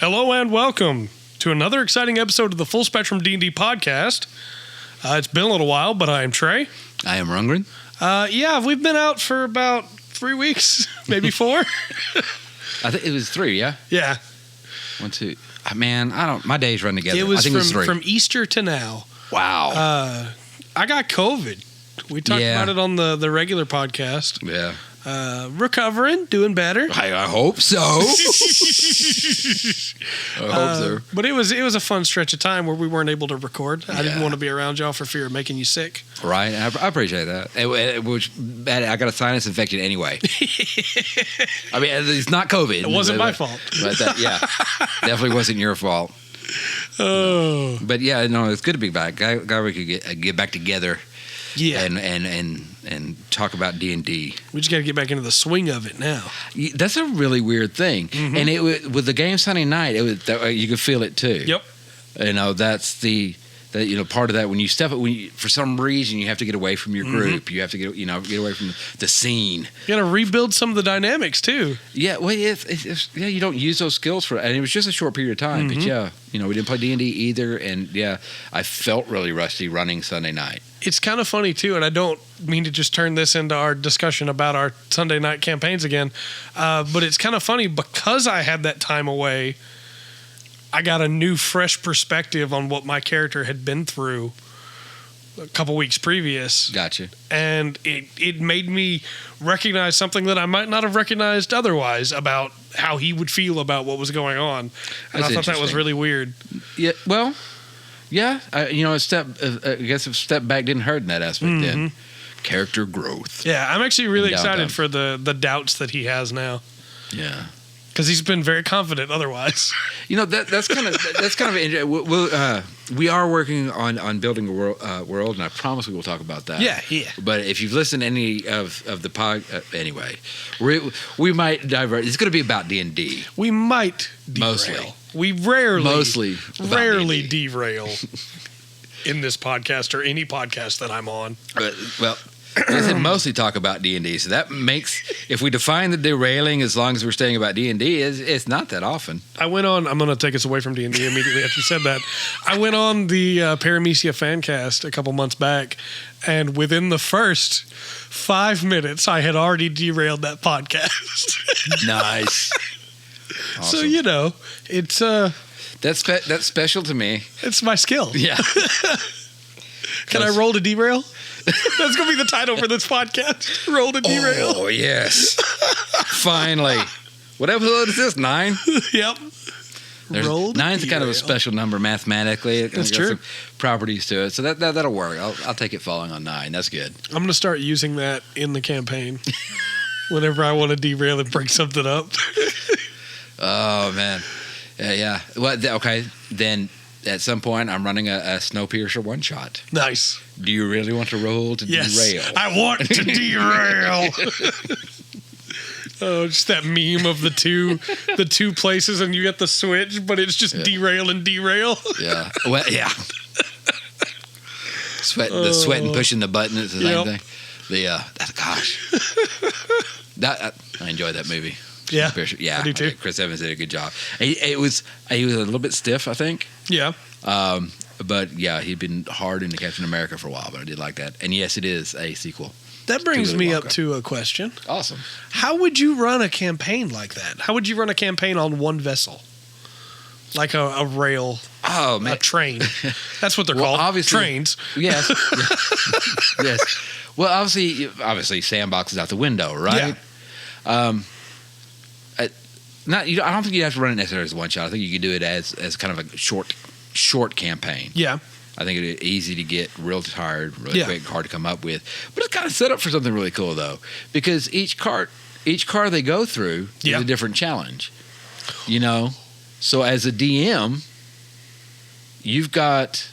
Hello and welcome to another exciting episode of the Full Spectrum D&D podcast. It's been a little while, but I am Trey. I am Rundgren. Yeah, we've been out for about 3 weeks, maybe 4. I think it was 3, yeah? Yeah. 1, 2. Man, my days run together. It was, I think it was 3. from Easter to now. Wow. I got COVID. We talked about it on the regular podcast. Yeah. Recovering, doing better. I hope so. I hope so. But it was a fun stretch of time where we weren't able to record. I didn't want to be around y'all for fear of making you sick. Right. I appreciate that. It was bad. I got a sinus infection anyway. I mean, it's not COVID. It wasn't my fault. But definitely wasn't your fault. Oh. But yeah, no, it's good to be back. Glad we could get back together. Yeah. And talk about D&D. We just got to get back into the swing of it now. That's a really weird thing. Mm-hmm. And with the game Sunday night, you could feel it too. Yep. You know, that's part of that when you for some reason you have to get away from your group. Mm-hmm. You have to get away from the scene. You got to rebuild some of the dynamics too. Yeah, well, you don't use those skills for it. And it was just a short period of time. Mm-hmm. But yeah, we didn't play D&D either. And yeah, I felt really rusty running Sunday night. It's kind of funny too, and I don't mean to just turn this into our discussion about our Sunday night campaigns again, but it's kind of funny because I had that time away. I got a new, fresh perspective on what my character had been through a couple weeks previous. Gotcha. And it made me recognize something that I might not have recognized otherwise about how he would feel about what was going on. And I thought that was really weird. Yeah, well, yeah, I guess a step back didn't hurt in that aspect. Mm-hmm. Then character growth. Yeah, I'm actually really excited for the doubts that he has now. Yeah. Because he's been very confident otherwise. That's kind of we are working on building a world, and I promise we will talk about that. Yeah. But if you've listened to any of the pod, anyway, we might divert. It's going to be about D&D. We might derail. Mostly. We rarely derail in this podcast or any podcast that I'm on. Well. I said mostly talk about D&D, so that makes, if we define the derailing as long as we're staying about D&D, it's not that often. I'm going to take us away from D&D immediately after you said that. I went on the Paramecia Fancast a couple months back, and within the first 5 minutes, I had already derailed that podcast. Nice. Awesome. So, it's... That's special to me. It's my skill. Yeah. Can I roll to derail? That's going to be the title for this podcast. Roll to derail. Oh, yes. Finally. What episode is this? 9? Yep. Roll 9's kind of a special number mathematically. That's true. Some properties to it. So that'll work. I'll take it falling on 9. That's good. I'm going to start using that in the campaign whenever I want to derail and break something up. Oh, man. Yeah. Well, okay. Then at some point, I'm running a Snowpiercer one-shot. Nice. Do you really want to roll to derail? I want to derail. Oh, just that meme of the two places, and you get the switch, but it's just derail and derail. Yeah. Well, yeah. The sweat and pushing the button is the same thing. Gosh. I enjoyed that movie. Yeah, yeah, I do too. Chris Evans did a good job. He was a little bit stiff, I think. Yeah. But yeah, he'd been hard into Captain America for a while, but I did like that. And yes, it is a sequel. That brings me up to a question. Awesome. How would you run a campaign like that? How would you run a campaign on one vessel? Like a rail. Oh, man. A train. That's what they're called. Obviously, trains. Yes. Yes. Well, obviously, sandbox is out the window, right? Yeah. I don't think you have to run it necessarily as one shot. I think you could do it as kind of a short campaign. Yeah. I think it's easy to get real tired, really quick, hard to come up with. But it's kind of set up for something really cool, though, because each car they go through is a different challenge. So as a DM, you've got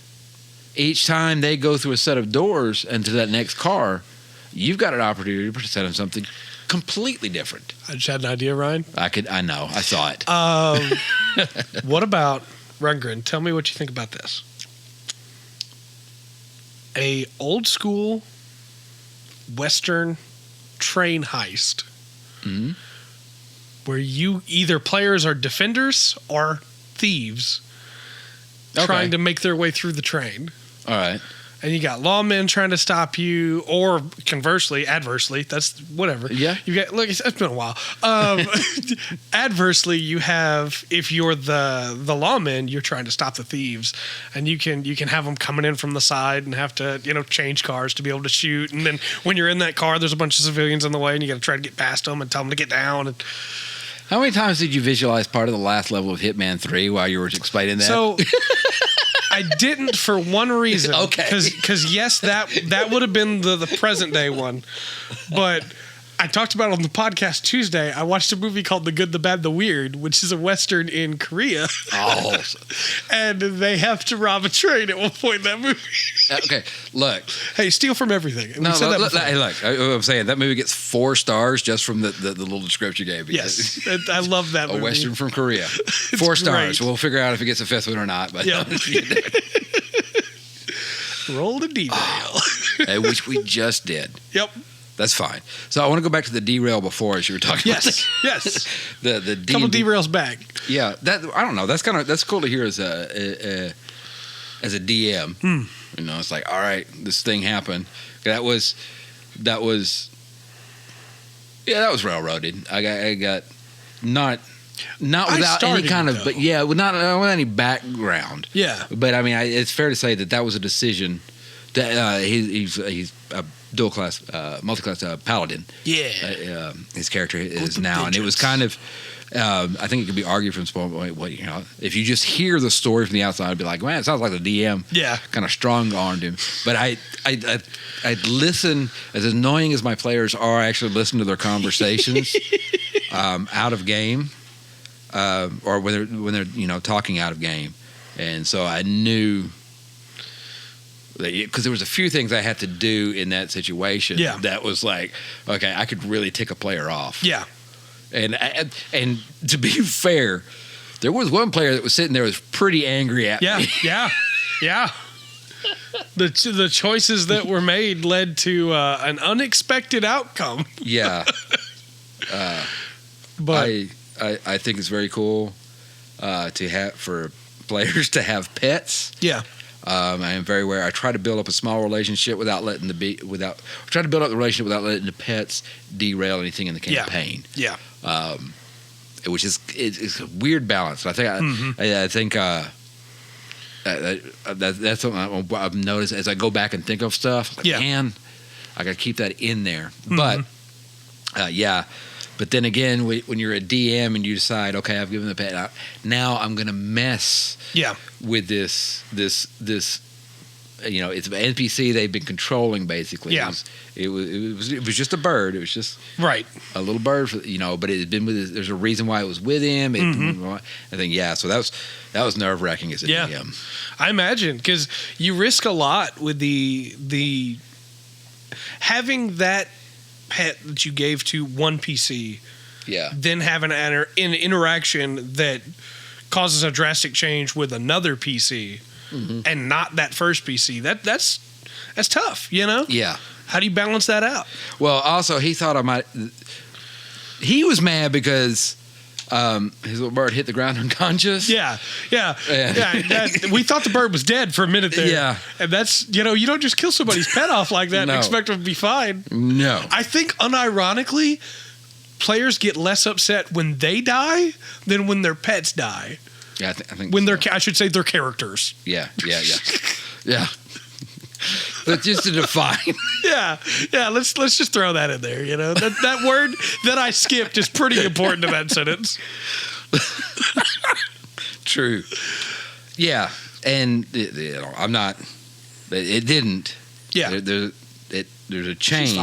each time they go through a set of doors and to that next car, you've got an opportunity to present them something completely different. I just had an idea, Ryan. I know. I saw it. What about Rundgren? Tell me what you think about this. A old school Western train heist where you either players are defenders or thieves trying to make their way through the train. All right. And you got lawmen trying to stop you, or conversely, adversely. That's whatever. Yeah. You got look. It's been a while. Adversely, you have if you're the lawman, you're trying to stop the thieves, and you can have them coming in from the side and have to change cars to be able to shoot. And then when you're in that car, there's a bunch of civilians in the way, and you got to try to get past them and tell them to get down. And how many times did you visualize part of the last level of Hitman 3 while you were explaining that? So. I didn't for one reason. Okay. Because yes, that would have been the present day one. But I talked about it on the podcast Tuesday. I watched a movie called The Good, the Bad, the Weird, which is a Western in Korea. Oh. And they have to rob a train at one point in that movie. Okay, look. Hey, steal from everything. No, look, I'm saying that movie gets 4 stars just from the little description you gave. Yes, I love that movie. A Western from Korea. 4 stars. We'll figure out if it gets a 5th one or not. But yep. Roll the derail. Which we just did. Yep. That's fine. So I want to go back to the derail before, as you were talking about. Yes. The couple derails back. Yeah, I don't know. That's cool to hear as a DM. It's like, all right, this thing happened. That was railroaded. I got not without any kind of, but yeah, without any background. Yeah, but I mean, it's fair to say that was a decision. That he's a dual class, multi-class paladin. Yeah, his character is now, and it was kind of. I think it could be argued from some point. If you just hear the story from the outside, I'd be like, man, it sounds like the DM. Yeah, kind of strong-armed him. But I'd listen, as annoying as my players are. I actually listen to their conversations out of game, or when they're talking out of game, and so I knew. Because there was a few things I had to do in that situation that was like, okay, I could really tick a player off. Yeah. And to be fair, there was one player that was sitting there was pretty angry at me. Yeah. The choices that were made led to an unexpected outcome. Yeah. But I think it's very cool to have for players to have pets. Yeah. I am very aware. I try to build up a small relationship without letting the pets derail anything in the campaign. Yeah. Which is it's a weird balance. I think that's something I've noticed as I go back and think of stuff. Like, man, I got to keep that in there. But But then again, when you're a DM and you decide, okay, I've given the pet out, now I'm going to mess with this it's an NPC they've been controlling basically. Yeah. It was just a bird. It was just a little bird, but it had been with. There's a reason why it was with him. I think so that was nerve wracking as a DM. I imagine, because you risk a lot with the having that pet that you gave to one PC. Yeah. Then have an interaction that causes a drastic change with another PC. And not that first PC. That's tough, Yeah. How do you balance that out? Well, also he thought I might. He was mad because his little bird hit the ground unconscious. Yeah. We thought the bird was dead for a minute there. Yeah. And that's you don't just kill somebody's pet off like that and expect them to be fine. No. I think unironically, players get less upset when they die than when their pets die. Yeah, I think when I should say their characters. Yeah. But just to define. Yeah. Let's just throw that in there. That word that I skipped is pretty important to that sentence. True. Yeah, and I'm not. It didn't. Yeah. There's a change.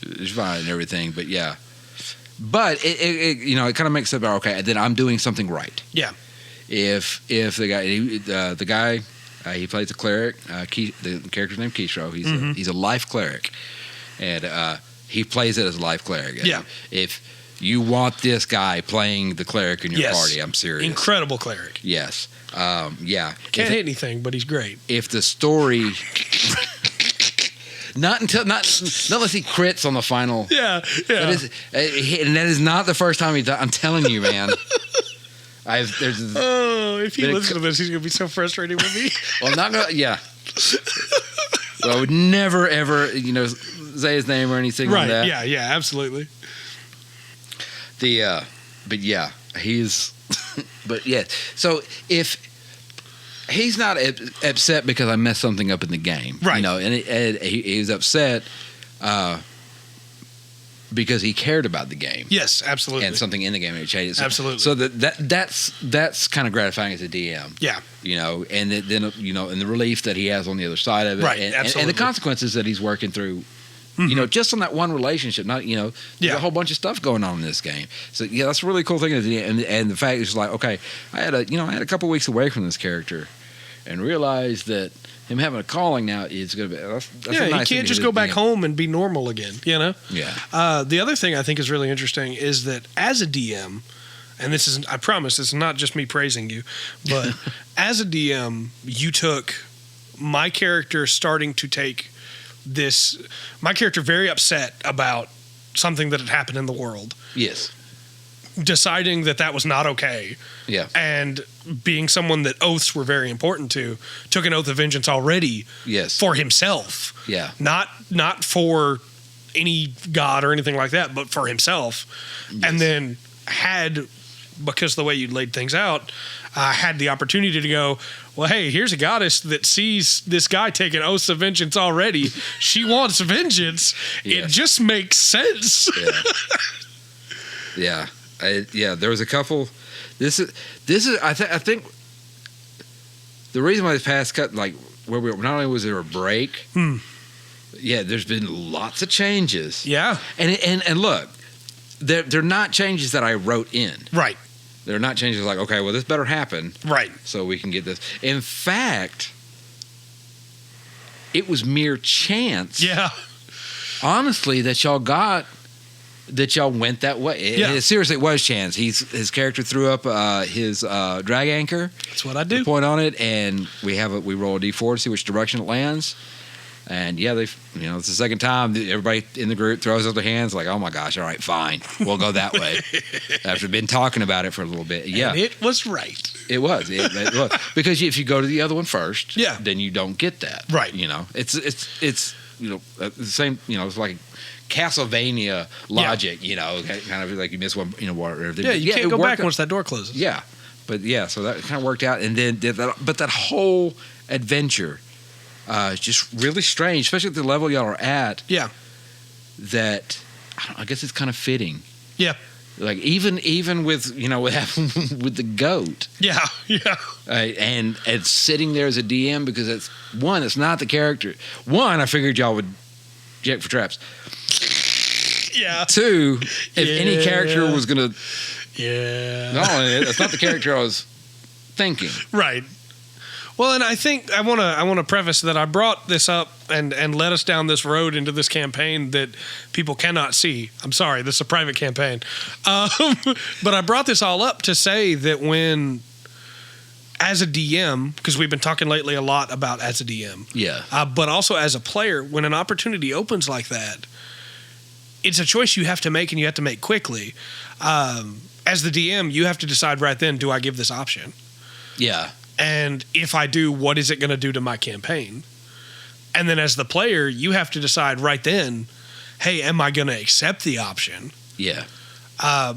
It's fine and everything, but yeah. But it kind of makes it okay. Then I'm doing something right. Yeah. If the guy he plays a cleric, the character's named Kishro. He's a life cleric, and he plays it as a life cleric. Yeah. If you want this guy playing the cleric in your party, I'm serious. Incredible cleric. Yes. Can't hit anything, but he's great. If the story. Not unless he crits on the final. Yeah. And that is not the first time I'm telling you, man. If he listens to this, he's gonna be so frustrated with me. Well, I'm not gonna. Yeah. Well, I would never ever, say his name or anything like that. Right? Yeah. Absolutely. But yeah, he's. But yeah, so if he's not upset because I messed something up in the game, right? And he was upset. Because he cared about the game. Yes, absolutely. And something in the game had changed. Absolutely. So that's kind of gratifying as a DM. Yeah. And then and the relief that he has on the other side of it. Right, and the consequences that he's working through. Mm-hmm. Just on that one relationship, not there's a whole bunch of stuff going on in this game. So yeah, that's a really cool thing. And the fact is like, okay, I had a couple weeks away from this character, and realized that him having a calling now is going to be that's a nice he can't just go back home and be normal again. Yeah. The other thing I think is really interesting is that as a DM, and I promise this is not just me praising you, but as a DM, you took my character starting to take my character very upset about something that had happened in the world. Yes. Deciding that was not okay. Yeah. And being someone that oaths were very important to, took an oath of vengeance already. Yes. For himself. Yeah. Not for any god or anything like that, but for himself. Yes. And then because of the way you laid things out, had the opportunity to go, well, hey, here's a goddess that sees this guy taking oaths of vengeance already. She wants vengeance. Yes. It just makes sense. Yeah. There was a couple. This is. I think the reason why this past cut, like where we were, not only was there a break. Yeah, there's been lots of changes. Yeah, and look, they're not changes that I wrote in. Right. They're not changes like, okay, well, this better happen. Right. So we can get this. In fact, it was mere chance. Yeah. Honestly, that y'all went that way. Yeah. Seriously, it was chance. His character threw up his drag anchor. That's what I do. Point on it, and we roll a d4 to see which direction it lands. And yeah, it's the second time everybody in the group throws up their hands like, oh my gosh, all right, fine, we'll go that way. After been talking about it for a little bit, yeah, and it was right. It was. It was because if you go to the other one first, then you don't get that. Right. It's the same. It's like Castlevania logic. Kind of like you miss one. Whatever. Yeah, you can't go back once that door closes. Yeah, but so that kind of worked out, and then but that whole adventure. Just really strange, especially at the level y'all are at. Yeah. That I guess it's kind of fitting. Yeah. Like even with what happened with the goat. Yeah. Yeah. And it's sitting there as a DM because it's not the character. One, I figured y'all would check for traps. Yeah. Two, if any character was gonna. Yeah. No, it's not the character I was thinking. Right. Well, and I think I want to preface that I brought this up and led us down this road into this campaign that people cannot see. I'm sorry, this is a private campaign. But I brought this all up to say that when, as a DM, because we've been talking lately a lot about as a DM, but also as a player, when an opportunity opens like that, it's a choice you have to make, and you have to make quickly. As the DM, you have to decide right then, do I give this option? Yeah. And if I do, what is it going to do to my campaign? And then as the player, you have to decide right then, hey, am I going to accept the option? Yeah.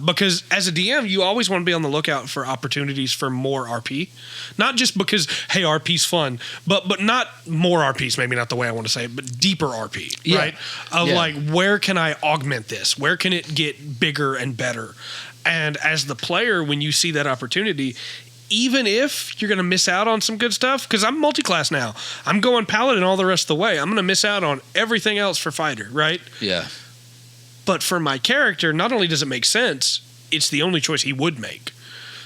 Because as a DM, you always want to be on the lookout for opportunities for more RP. Not just because, hey, RP's fun, but not more RPs, maybe not the way I want to say it, but deeper RP, right? Like, where can I augment this? Where can it get bigger and better? And as the player, when you see that opportunity, even if you're going to miss out on some good stuff, because I'm multi-class now. I'm going Paladin all the rest of the way. I'm going to miss out on everything else for Fighter, right? Yeah. But for my character, not only does it make sense, it's the only choice he would make.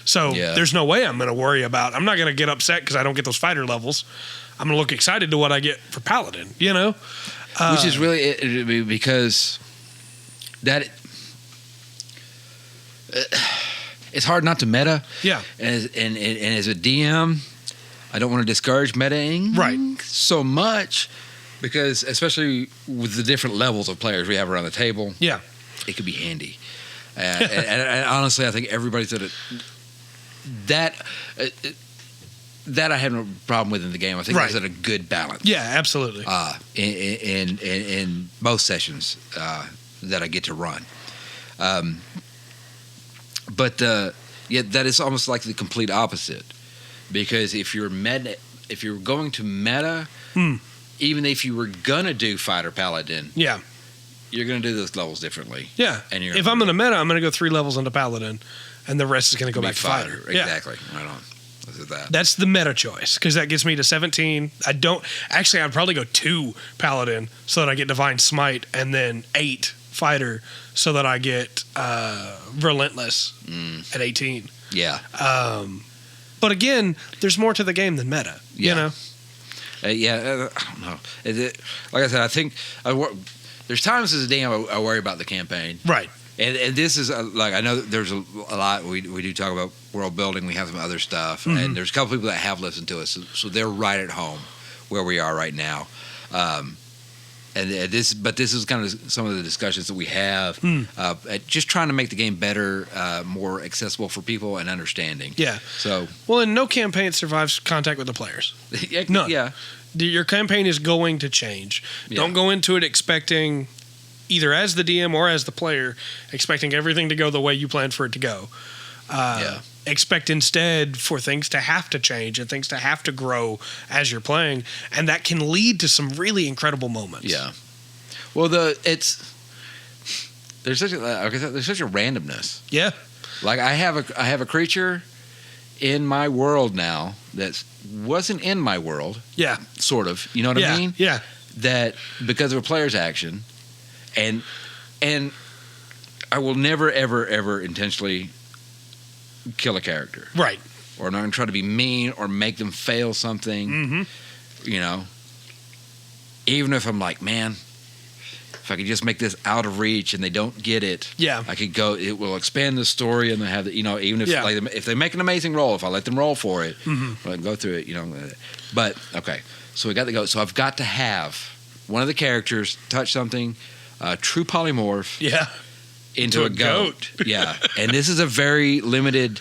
So there's no way I'm going to worry about. I'm not going to get upset because I don't get those Fighter levels. I'm going to look excited to what I get for Paladin, Which is really because that... it's hard not to meta. Yeah. And as a DM, I don't want to discourage metaing so much because especially with the different levels of players we have around the table, it could be handy. And honestly, I think everybody's at it. that I have no problem with in the game. I think that's at a good balance. Yeah, absolutely. In most sessions that I get to run, but that is almost like the complete opposite. Because if you're going to meta, even if you were gonna do fighter paladin, you're gonna do those levels differently. Yeah, and if I'm gonna meta, I'm gonna go 3 levels into paladin, and the rest is gonna go back to fighter. Exactly. Right on. That's the meta choice, because that gets me to 17. I'd probably go 2 paladin so that I get divine smite, and then 8 fighter so that I get relentless at 18. Yeah. But again, there's more to the game than meta. You know. I don't know. Like I said, I think there's times as a DM I worry about the campaign. Right. And this is like, I know that there's a lot we do talk about world building. We have some other stuff, and there's a couple people that have listened to us, so they're right at home where we are right now. This is kind of some of the discussions that we have, just trying to make the game better, more accessible for people and understanding. Yeah. So and no campaign survives contact with the players. None. Yeah. Your campaign is going to change. Yeah. Don't go into it expecting, either as the DM or as the player, expecting everything to go the way you planned for it to go. Expect instead for things to have to change and things to have to grow as you're playing, and that can lead to some really incredible moments. Yeah. Well, there's such a randomness. Yeah. Like I have a creature in my world now that wasn't in my world. Yeah. Sort of. You know what I mean? Yeah. That because of a player's action, and I will never ever ever intentionally kill a character. Right. Or I'm not going to try to be mean or make them fail something. You know, even if I'm like, man, if I could just make this out of reach and they don't get it, I could go. It will expand the story, and they have, even if if they make an amazing roll, if I let them roll for it, I can go through it, But okay, so we got to go. So I've got to have one of the characters touch something, true polymorph, into a goat. Yeah, and this is a very limited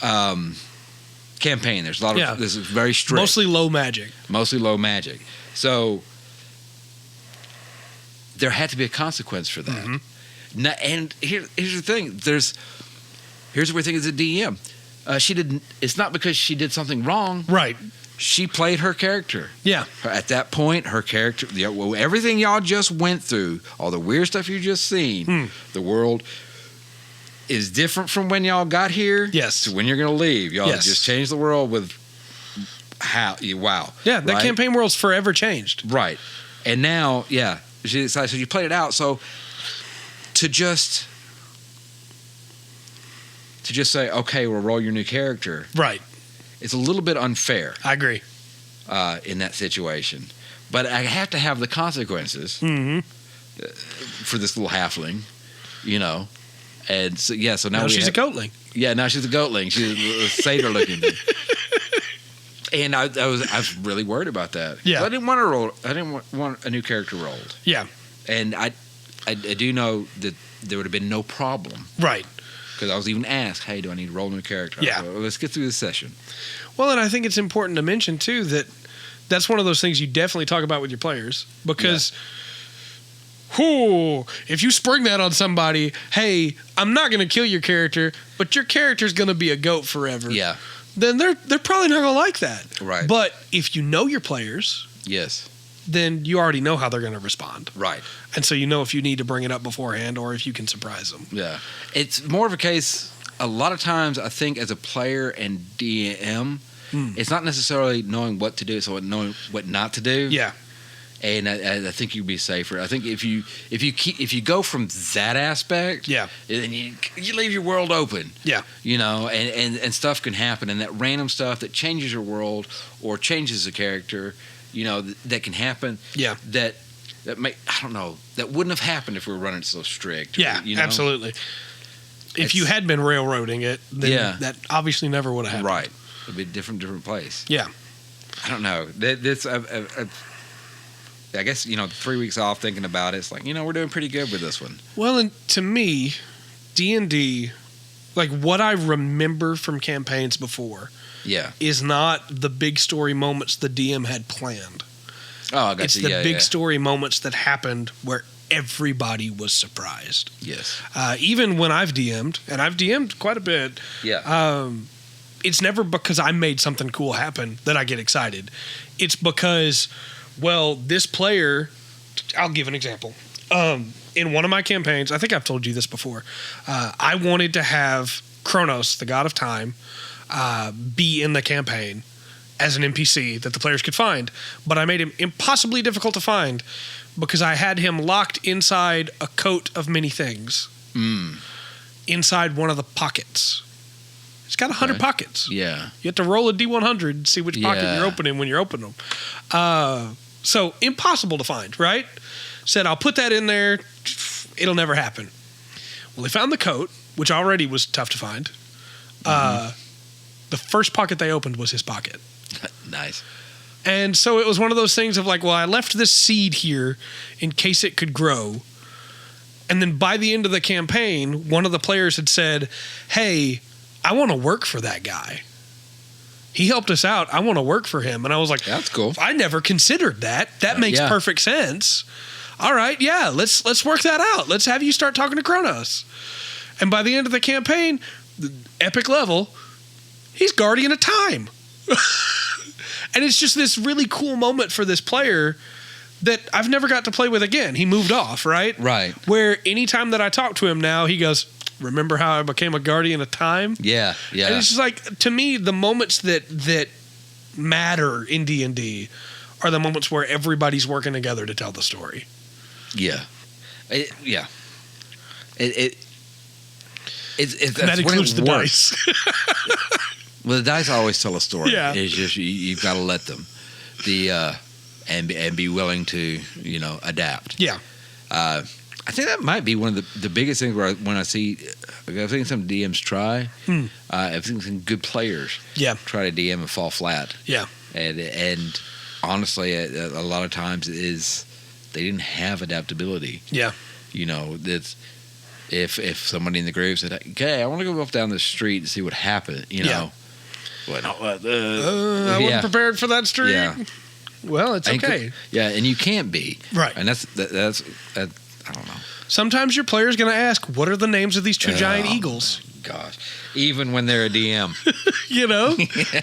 campaign. There's a lot of this is very strict, mostly low magic. So there had to be a consequence for that. Now, and here's the thing. Here's what we think as a DM. She didn't. It's not because she did something wrong. Right. She played her character. Yeah. At that point, her character, everything y'all just went through, all the weird stuff you just seen, the world is different from when y'all got here. Yes. To when you're going to leave. Y'all just changed the world with wow. Yeah, that campaign world's forever changed. Right. And now, she decided, so you played it out. So to just say, okay, we'll roll your new character. Right. It's a little bit unfair. I agree. In that situation. But I have to have the consequences for this little halfling, And so, so now she's a goatling. Yeah, now she's a goatling. She's a satyr looking thing. And I was really worried about that. Yeah. I didn't want to roll. I didn't want a new character rolled. Yeah. And I do know that there would have been no problem. Right. Because I was even asked, hey, do I need to roll a new character? Yeah. Well, let's get through this session. Well, and I think it's important to mention, too, that that's one of those things you definitely talk about with your players. Because, if you spring that on somebody, hey, I'm not going to kill your character, but your character's going to be a goat forever. Yeah. Then they're probably not going to like that. Right. But if you know your players, then you already know how they're going to respond. Right. And so you know if you need to bring it up beforehand or if you can surprise them. Yeah. It's more of a case, a lot of times I think as a player and DM, it's not necessarily knowing what to do, so knowing what not to do. Yeah. And I think you'd be safer. I think if you go from that aspect, then you leave your world open. Yeah. And stuff can happen, and that random stuff that changes your world or changes a character, that can happen. Yeah. That may, I don't know, that wouldn't have happened if we were running so strict. Yeah, absolutely. If you had been railroading it, then that obviously never would have happened. Right. It'd be a different place. Yeah. I don't know. I guess, 3 weeks off thinking about it, it's like, we're doing pretty good with this one. Well, and to me, D&D Like what I remember from campaigns before is not the big story moments the DM had planned. Oh, I got it's you. the big story moments that happened where everybody was surprised. Yes. Even when I've DM'd, and I've DM'd quite a bit, it's never because I made something cool happen that I get excited. It's because, well, this player, I'll give an example. In one of my campaigns, I think I've told you this before, I wanted to have Kronos, the god of time, be in the campaign as an NPC that the players could find. But I made him impossibly difficult to find because I had him locked inside a coat of many things. Inside one of the pockets. It's got 100 pockets. Yeah. You have to roll a D100 and see which pocket you're opening when you're opening them. So impossible to find, right? Said, I'll put that in there. It'll never happen. Well, they found the coat, which already was tough to find. The first pocket they opened was his pocket. Nice. And so it was one of those things of like, well, I left this seed here in case it could grow. And then by the end of the campaign, one of the players had said, hey, I want to work for that guy. He helped us out. I want to work for him. And I was like, that's cool. I never considered that. That makes perfect sense. All right, yeah, let's work that out. Let's have you start talking to Kronos. And by the end of the campaign, the epic level, he's Guardian of Time. And it's just this really cool moment for this player that I've never got to play with again. He moved off, right? Right. Where anytime that I talk to him now, he goes, remember how I became a Guardian of Time? Yeah, yeah. And it's just like, to me, the moments that matter in D&D are the moments where everybody's working together to tell the story. Yeah. That includes the dice. Well, the dice always tell a story. Yeah. It's just you've got to let them, and be willing to adapt. Yeah. I think that might be one of the biggest things when I see, I think some DMs try. I've seen some good players. Try to DM and fall flat. Yeah. And honestly, a lot of times is they didn't have adaptability. Yeah. That's if somebody in the group said, "Okay, I want to go up down the street and see what happened," Well, I wasn't prepared for that street. Yeah. Well, it's okay. And you can't be. Right. And that's I don't know. Sometimes your player's going to ask, what are the names of these two giant eagles? Gosh. Even when they're a DM.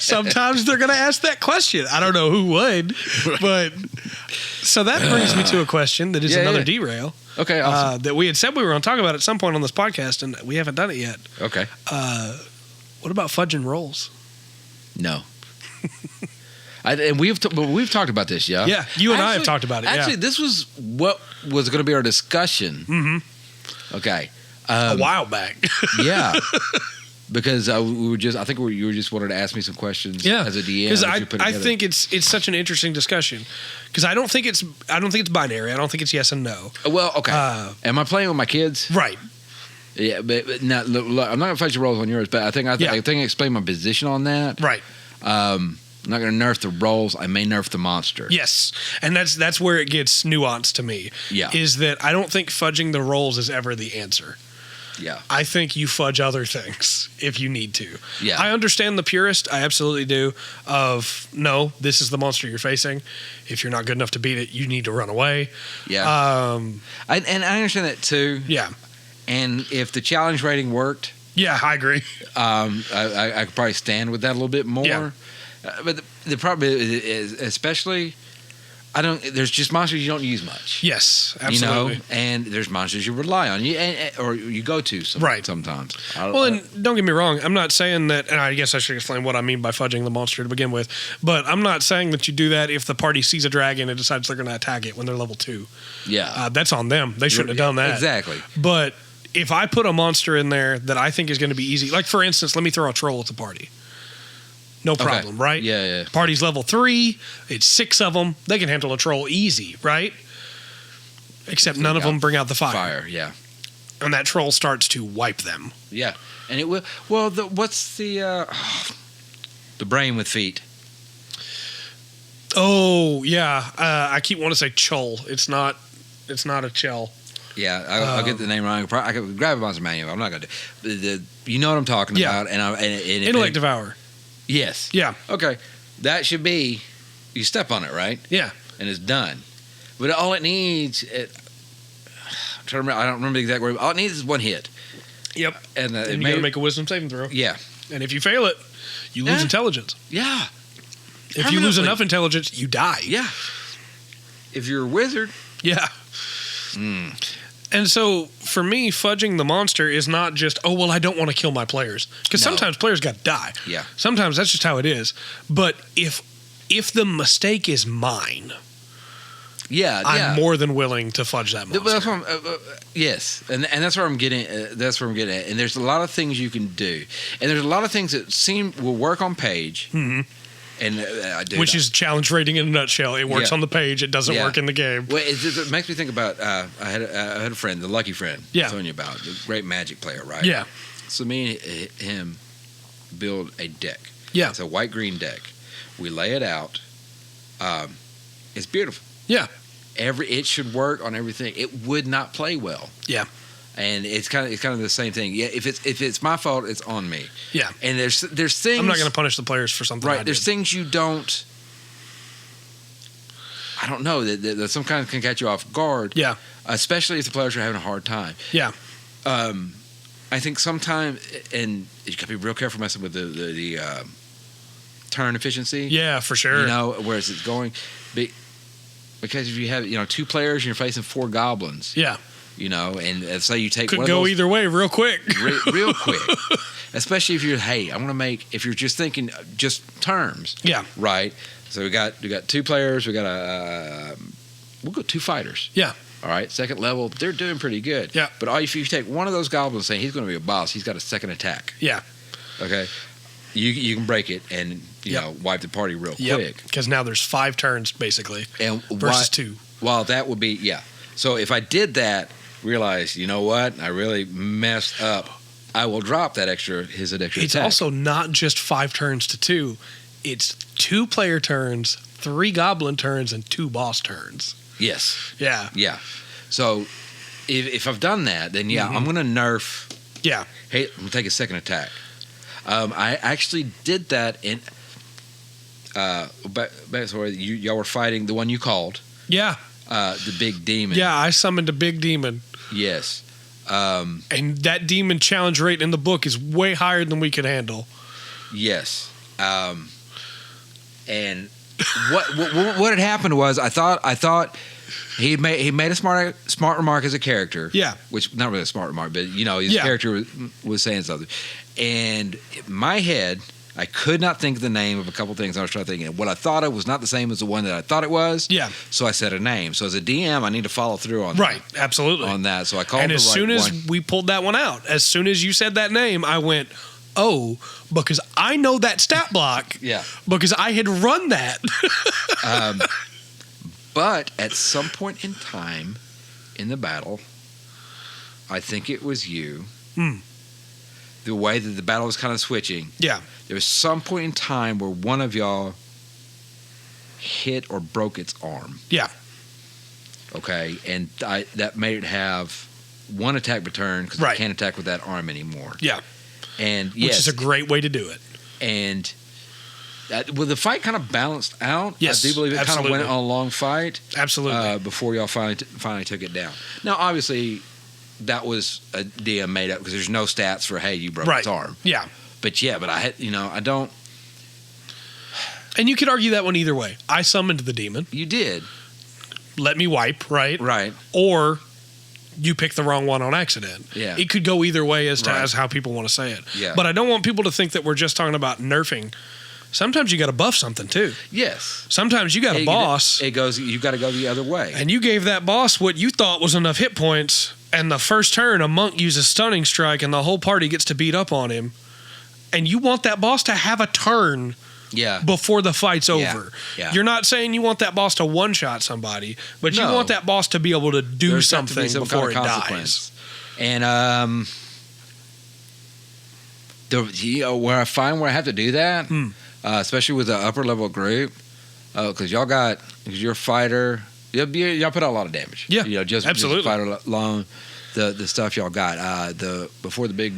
Sometimes they're going to ask that question. I don't know who would, but so that brings me to a question that is another derail. Okay, awesome. That we had said we were going to talk about at some point on this podcast, and we haven't done it yet. Okay. What about fudge and rolls? No. And we've talked about this, yeah? Yeah, you and I have talked about it, Actually, this was what was going to be our discussion. Mm-hmm. Okay. A while back. Yeah. Because you were just wanted to ask me some questions as a DM. Because I think it's such an interesting discussion. Because I don't think it's binary. I don't think it's yes and no. Well, okay. Am I playing with my kids? Right. Yeah, but now, look, I'm not going to fight your rolls on yours, but I think I explain my position on that. Right. I'm not going to nerf the rolls. I may nerf the monster. Yes, and that's where it gets nuanced to me. Yeah. Is that I don't think fudging the rolls is ever the answer. Yeah. I think you fudge other things if you need to. Yeah. I understand the purist. I absolutely do. Of, no, this is the monster you're facing. If you're not good enough to beat it, you need to run away. Yeah. I understand that too. Yeah. And if the challenge rating worked. Yeah, I agree. I could probably stand with that a little bit more. Yeah. But the problem is, especially, there's just monsters you don't use much. Yes, absolutely. And there's monsters you rely on, or you go to sometimes. Well, and don't get me wrong, I'm not saying that, and I guess I should explain what I mean by fudging the monster to begin with, but I'm not saying that you do that if the party sees a dragon and decides they're going to attack it when they're level 2. Yeah. That's on them. They shouldn't have done that. Exactly. But if I put a monster in there that I think is going to be easy, like for instance, let me throw a troll at the party. No problem, right? Yeah. Party's level 3. It's 6 of them. They can handle a troll easy, right? Except none of them bring out the fire. Yeah. And that troll starts to wipe them. Yeah. And it will. Well, what's the brain with feet? Oh yeah. I keep wanting to say chul. It's not a chell. Yeah, I'll get the name wrong. I could grab a monster manual. I'm not going to do it. You know what I'm talking about. And Intellect Devour. Yes. Yeah. Okay. That should be, you step on it, right? Yeah. And it's done. But all it needs, I'm trying to remember, I don't remember the exact word. All it needs is one hit. Yep. And you got to make a wisdom saving throw. Yeah. And if you fail it, you lose intelligence. Yeah. If you lose enough intelligence, you die. Yeah. If you're a wizard. Yeah. And so, for me, fudging the monster is not just, oh, well, I don't want to kill my players. Because sometimes players got to die. Yeah. Sometimes that's just how it is. But if the mistake is mine, I'm more than willing to fudge that monster. That's what yes. And that's where I'm getting that's where I'm getting at. And there's a lot of things you can do. And there's a lot of things that will work on page. Mm-hmm. And which is challenge rating in a nutshell. It works on the page. It doesn't work in the game. Well, it makes me think about I had a friend, the lucky friend. I was telling you about, the great Magic player, right? Yeah. So me and him build a deck. Yeah. It's a white-green deck. We lay it out. It's beautiful. Yeah. It should work on everything. It would not play well. Yeah. And it's kind of the same thing. Yeah, if it's my fault, it's on me. Yeah. And there's things. I'm not going to punish the players for something. Right. There's things you don't. I don't know that sometimes can catch you off guard. Yeah. Especially if the players are having a hard time. Yeah. I think sometimes, and you got to be real careful messing with the turn efficiency. Yeah, for sure. You know, whereas it's going, because if you have 2 players and you're facing 4 goblins. Yeah. You know, and say you take could one go of those, either way real quick. real quick. Especially if if you're just thinking just terms. Yeah. Right. So we got 2 players. We got we'll go 2 fighters. Yeah. All right. Second level, they're doing pretty good. Yeah. But if you take one of those goblins saying he's going to be a boss, he's got a second attack. Yeah. Okay. You can break it and wipe the party real quick. Because now there's 5 turns basically, and versus 2. Well, that would be So if I did that, realize, you know what? I really messed up. I will drop his extra attack. It's also not just 5 turns to 2. It's 2 player turns, 3 goblin turns, and 2 boss turns. Yes. Yeah. Yeah. So if I've done that, then I'm going to nerf. Yeah. Hey, I'm going to take a second attack. I actually did that in. Sorry, y'all were fighting the one you called. Yeah. The big demon. Yeah, I summoned a big demon. Yes. And that demon challenge rate in the book is way higher than we could handle. Yes. And what had happened was I thought he made a smart remark as a character. Yeah. Which not really a smart remark, but his character was saying something. And in my head, I could not think of the name of a couple things I was trying to think of. What I thought of was not the same as the one that I thought it was. Yeah. So I said a name. So as a DM, I need to follow through on right, absolutely. On that. So I called and as soon as we pulled that one out, as soon as you said that name, I went, oh, because I know that stat block. Yeah. Because I had run that. But at some point in time in the battle, I think it was you. The way that the battle was kind of switching. Yeah. There was some point in time where one of y'all hit or broke its arm. Yeah. Okay. And that made it have 1 attack per turn because I can't attack with that arm anymore. Yeah. And which is a great way to do it. And the fight kind of balanced out. Yes, I do believe it kind of went on a long fight. Absolutely. Before y'all finally took it down. Now, obviously, that was a DM made up because there's no stats for, hey, you broke its arm. Yeah. But I had, I don't. And you could argue that one either way. I summoned the demon. You did. Let me wipe, right? Right. Or you picked the wrong one on accident. Yeah. It could go either way as how people want to say it. Yeah. But I don't want people to think that we're just talking about nerfing. Sometimes you got to buff something too. Yes. Sometimes you got a boss. You got to go the other way. And you gave that boss what you thought was enough hit points, and the first turn a monk uses stunning strike, and the whole party gets to beat up on him. And you want that boss to have a turn. Yeah. Before the fight's over. Yeah. You're not saying you want that boss to one-shot somebody, but you want that boss to be able to do something before it dies. And where I have to do that, especially with the upper level group, because you're a fighter, Y'all put out a lot of damage. Yeah, just absolutely. Just fight along the stuff y'all got. Before the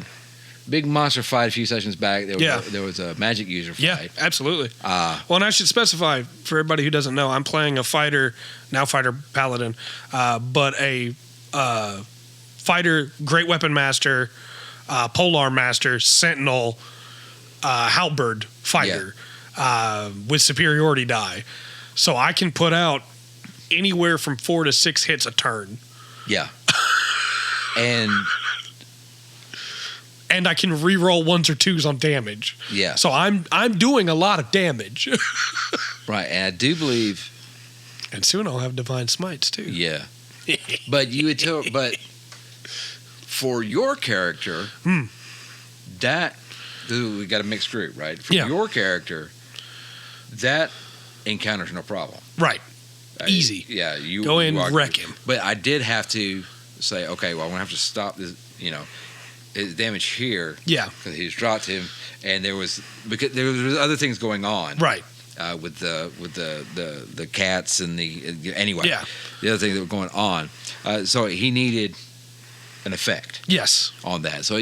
big monster fight a few sessions back, there was a magic user fight. Yeah, absolutely. Well, and I should specify for everybody who doesn't know, I'm playing a fighter paladin, but a fighter, great weapon master, polearm master, sentinel, halberd fighter with superiority die. So I can put out anywhere from 4 to 6 hits a turn. Yeah. And I can re-roll 1s or 2s on damage. Yeah. So I'm doing a lot of damage. Right, and I do believe. And soon I'll have divine smites too. Yeah. But for your character, that we got a mixed group, right? For your character, that encounter's no problem. Right. Easy. You go in, wreck him. But I did have to say, okay, well, I'm gonna have to stop this. His damage here. Yeah. Because he was dropped him, and there was other things going on. Right. With the cats and anyway. Yeah. The other things that were going on, so he needed an effect. Yes. On that, so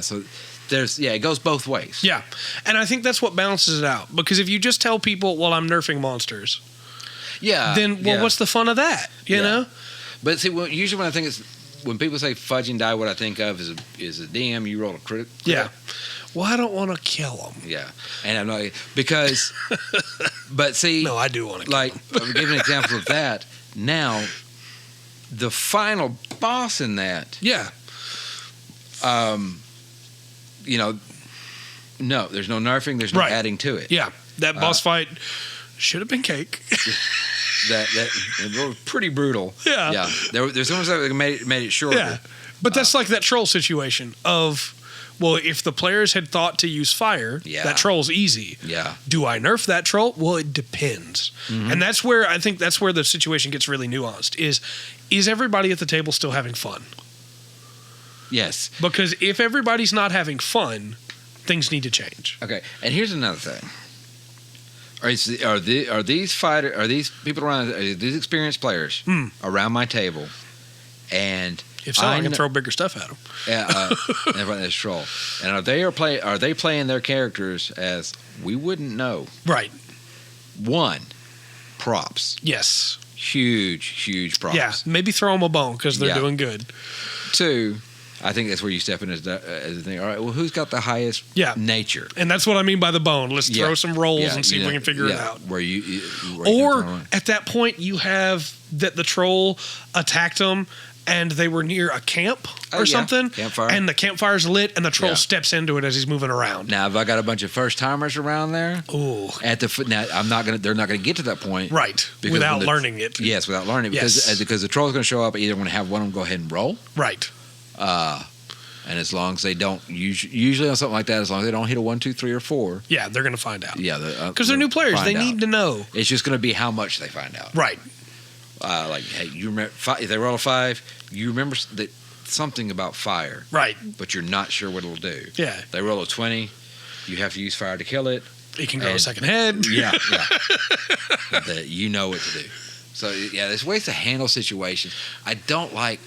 so there's it goes both ways. Yeah, and I think that's what balances it out, because if you just tell people, well, I'm nerfing monsters. Yeah. Then what's the fun of that? You know. But see, usually when I think when people say fudge and die, what I think of is a DM. You roll a crit. Yeah. Well, I don't want to kill them. Yeah, and I'm not because. But see, no, I do want to. Like, I'll give an example of that. Now, the final boss in that. Yeah. No, there's no nerfing. There's no adding to it. Yeah, that boss fight should have been cake. that was pretty brutal. Yeah. There's almost like made it shorter. Yeah, but that's like that troll situation of, well, if the players had thought to use fire, that troll's easy. Yeah. Do I nerf that troll? Well, it depends. Mm-hmm. And that's where I think the situation gets really nuanced. Is everybody at the table still having fun? Yes. Because if everybody's not having fun, things need to change. Okay, and here's another thing. Are these people around? Are these experienced players around my table? And if so, I can throw bigger stuff at them. Everybody that's troll. And are they playing their characters as we wouldn't know? Right. One, props. Yes. Huge props. Yeah, maybe throw them a bone because they're doing good. Two, I think that's where you step in as the thing. All right, well, who's got the highest nature? And that's what I mean by the bone. Let's throw some rolls and see if we can figure it out. Or at that point, you have that the troll attacked them and they were near a camp or something. Campfire. And the campfire's lit and the troll steps into it as he's moving around. Now, if I got a bunch of first timers around there, now they're not gonna get to that point, right? Without learning it. Yes, without learning it, because the troll's gonna show up. Either want to have one of them go ahead and roll, right? And as long as they don't, usually on something like that, as long as they don't hit a 1, 2, 3, or 4, they're going to find out. Yeah, because they're new players, they need to know. It's just going to be how much they find out. Right. Like, hey, you remember if they roll a 5, you remember that something about fire, right? But you're not sure what it'll do. Yeah. They roll a 20, you have to use fire to kill it. It can grow a second head. Yeah. That you know what to do. So there's ways to handle situations. I don't like.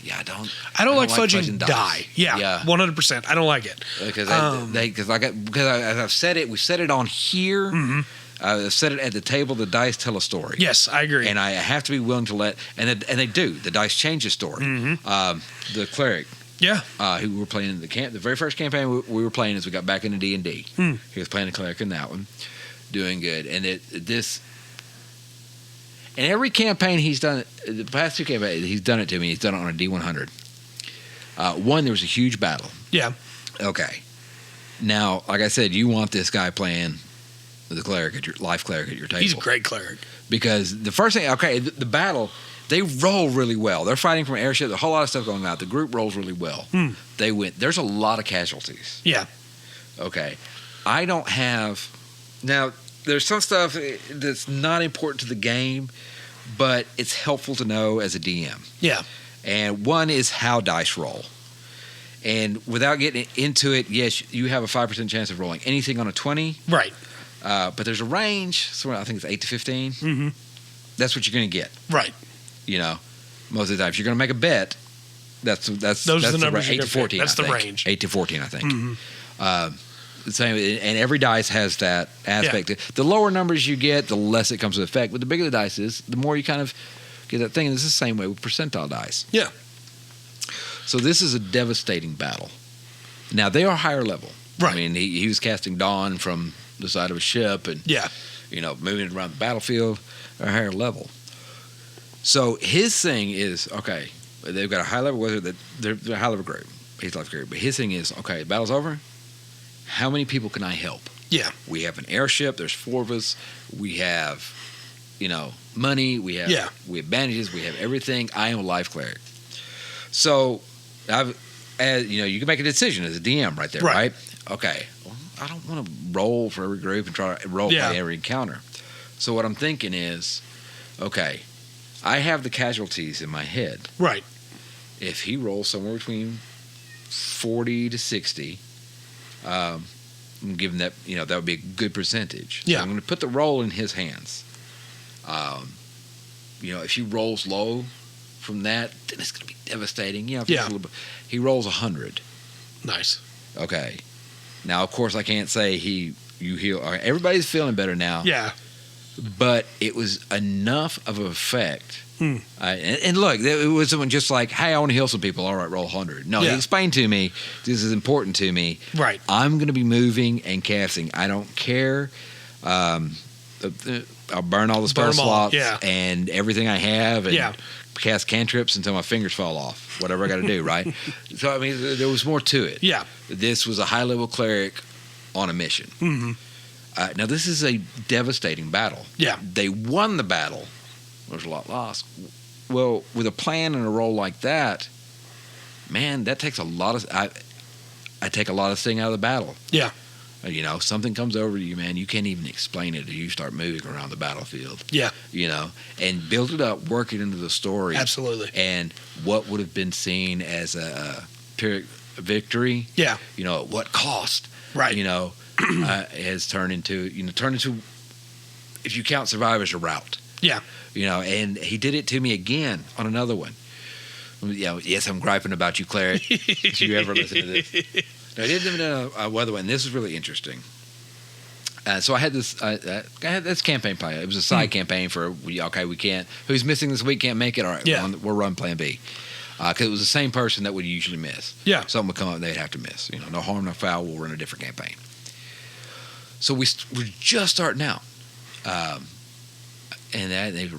I don't like fudging die. Yeah, 100%. I don't like it because I've said it. We said it on here. Mm-hmm. I've said it at the table. The dice tell a story. Yes, I agree. And I have to be willing to let. And they do. The dice change the story. Mm-hmm. The cleric. Yeah. Who we were playing in the very first campaign we were playing as we got back into D&D. He was playing the cleric in that one, doing good. And in every campaign he's done, the past 2 campaigns, he's done it to me. He's done it on a D100. One, there was a huge battle. Yeah. Okay. Now, like I said, you want this guy playing the cleric life cleric at your table. He's a great cleric. Because the first thing, the battle, they roll really well. They're fighting from an airship. There's a whole lot of stuff going on. The group rolls really well. They win. There's a lot of casualties. Yeah. Okay. I don't have... Now... There's some stuff that's not important to the game, but it's helpful to know as a DM. Yeah. And one is how dice roll. And without getting into it, yes, you have a 5% chance of rolling anything on a 20. Right. But there's a range. So I think it's 8 to 15. Mm-hmm. that's what you're going to get. Right. You know, most of the time, if you're going to make a bet, that's those are the numbers. 8 to 14. That's the range. 8 to 14, I think. The same, and every dice has that aspect. The lower numbers you get, the less it comes into effect. But the bigger the dice is, the more you kind of get that thing. And this is the same way with percentile dice. Yeah. So this is a devastating battle. Now they are higher level. Right. I mean, he was casting Dawn from the side of a ship, and moving around the battlefield at a higher level. So his thing is, okay, they've got a high level wizard that they're a high level group. He's life group. But his thing is, okay, the battle's over. How many people can I help? Yeah. We have an airship. There's 4 of us. We have, money. We have bandages. We have everything. I am a life cleric. So you can make a decision as a DM right there, right? Okay. Well, I don't want to roll for every group and try to role play every encounter. So what I'm thinking is, okay, I have the casualties in my head. Right. If he rolls somewhere between 40 to 60, I'm giving that, that would be a good percentage. So I'm going to put the roll in his hands. If he rolls low from that, then it's going to be devastating. If he rolls 100. Nice. Okay. Now, of course, I can't say you heal. Everybody's feeling better now. Yeah. But it was enough of an effect. And look, it wasn't just like, hey, I want to heal some people. All right, roll 100. No, he explained to me, this is important to me. Right. I'm going to be moving and casting. I don't care. I'll burn all the spell slots and everything I have and cast cantrips until my fingers fall off. Whatever I got to do, right? So, I mean, there was more to it. Yeah. This was a high-level cleric on a mission. Mm-hmm. Now, this is a devastating battle. Yeah. They won the battle. There's a lot lost. Well, with a plan and a roll like that, man, that takes a lot of... I take a lot of sting out of the battle. Yeah. Something comes over you, man, you can't even explain it until you start moving around the battlefield. Yeah. And build it up, work it into the story. Absolutely. And what would have been seen as a Pyrrhic victory, at what cost? Right. Has turned into, if you count survivors, a rout. Yeah. And he did it to me again on another one. Yes, I'm griping about you, cleric. Did you ever listen to this? No, I did another one. This is really interesting. So I had this campaign plan. It was a side campaign for, we can't, who's missing this week can't make it. All right, we'll run plan B. Because it was the same person that would usually miss. Yeah. Something would come up and they'd have to miss. No harm, no foul, we'll run a different campaign. So we're just starting out. And they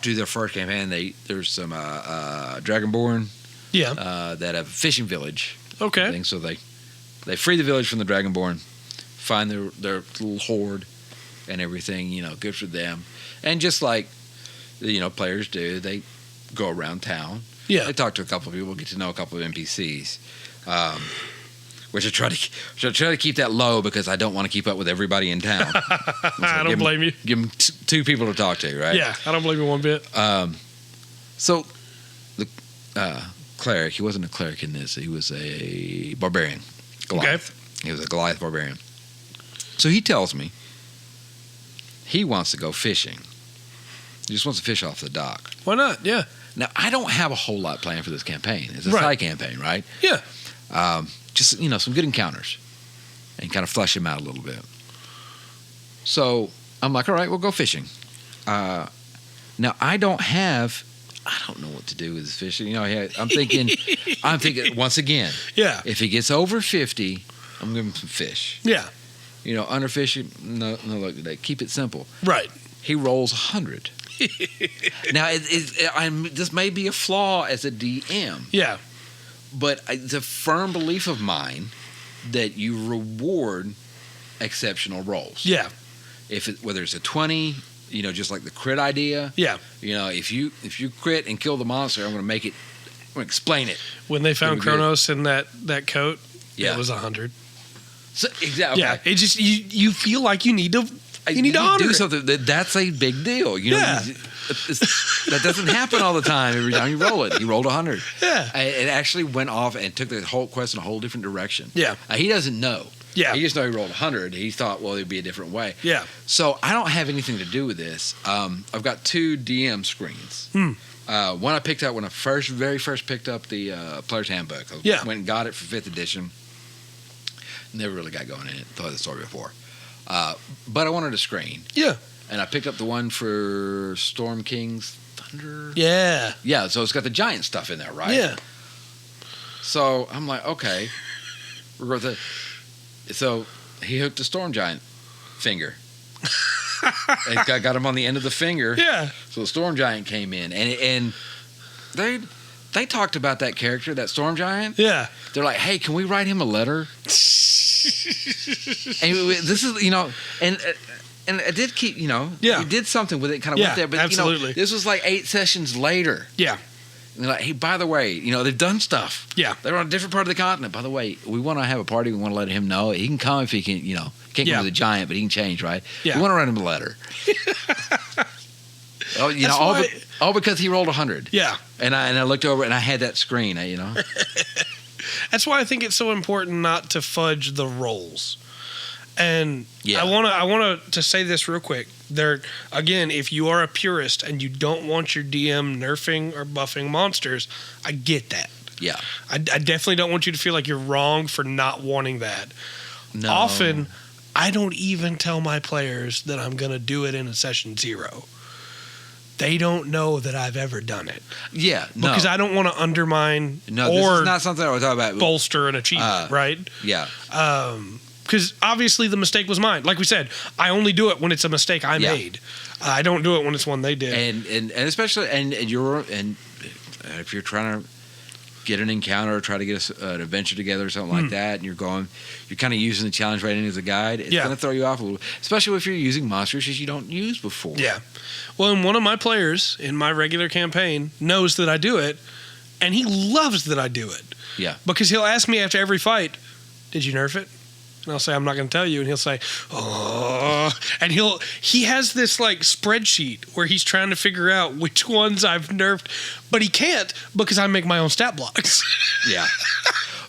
do their first campaign. There's some Dragonborn that have a fishing village. Okay. So they free the village from the Dragonborn, find their little horde and everything, good for them. And just like, players do, they go around town. Yeah. They talk to a couple of people, get to know a couple of NPCs. Which I try to keep that low because I don't want to keep up with everybody in town. I don't blame you. Give them 2 people to talk to, right? Yeah, I don't blame you one bit. So the cleric, he wasn't a cleric in this. He was a barbarian, Goliath. Okay. He was a Goliath barbarian. So he tells me he wants to go fishing. He just wants to fish off the dock. Why not? Yeah. Now, I don't have a whole lot planned for this campaign. It's a side campaign, right? Yeah. Just, some good encounters and kind of flesh them out a little bit. So I'm like, all right, we'll go fishing. Now, I don't know what to do with this fishing. I'm thinking once again, if he gets over 50, I'm going to give him some fish. Yeah. Under fishing, no look at that. Keep it simple. Right. He rolls 100. Now, this may be a flaw as a DM. Yeah. But it's a firm belief of mine that you reward exceptional rolls. Yeah. Whether it's a 20, just like the crit idea. Yeah. If you crit and kill the monster, I'm going to explain it. When they found Kronos in that coat, it was 100. So, exactly. Yeah. It just you feel like you need to honor do something. That's a big deal. That doesn't happen all the time. Every time you roll it, he rolled 100. Yeah, it actually went off and took the whole quest in a whole different direction. Yeah, he doesn't know. Yeah. He just know he rolled 100. He thought, well, it'd be a different way. Yeah. So I don't have anything to do with this. I've got 2 DM screens. One I picked up when I very first picked up the Player's Handbook. I went and got it for 5th edition. Never really got going in it. Told the story before. But I wanted a screen. Yeah. And I picked up the one for Storm King's Thunder. Yeah. Yeah, so it's got the giant stuff in there, right? Yeah. So I'm like, okay. So he hooked a Storm Giant finger. And got him on the end of the finger. Yeah. So the Storm Giant came in. And they talked about that character, that Storm Giant. Yeah. They're like, hey, can we write him a letter? And this is, and I did keep, we did something with it, kind of went there. But, absolutely. This was like 8 sessions later. Yeah. And they're like, hey, by the way, they've done stuff. Yeah. They're on a different part of the continent. By the way, we want to have a party. We want to let him know. He can come if he can, can't come with a giant, but he can change, right? Yeah. We want to write him a letter. All because he rolled 100. Yeah. And I looked over and I had that screen, That's why I think it's so important not to fudge the rolls. And I want to say this real quick. Again, if you are a purist and you don't want your DM nerfing or buffing monsters, I get that. Yeah. I definitely don't want you to feel like you're wrong for not wanting that. No. Often, I don't even tell my players that I'm going to do it in a session 0. They don't know that I've ever done it. Yeah, no. Because I don't want to undermine this or is not something I was talking about. Bolster an achievement, right? Yeah. Because obviously the mistake was mine. Like we said, I only do it when it's a mistake I made. I don't do it when it's one they did. And especially if you're trying to get an encounter or try to get an adventure together or something like that, and you're kind of using the challenge rating as a guide, it's going to throw you off a little, especially if you're using monsters that you don't use before. Yeah. Well, and one of my players in my regular campaign knows that I do it, and he loves that I do it. Yeah. Because he'll ask me after every fight, did you nerf it? And I'll say, I'm not going to tell you. And he'll say, oh. And he has this like spreadsheet where he's trying to figure out which ones I've nerfed, but he can't because I make my own stat blocks. Yeah.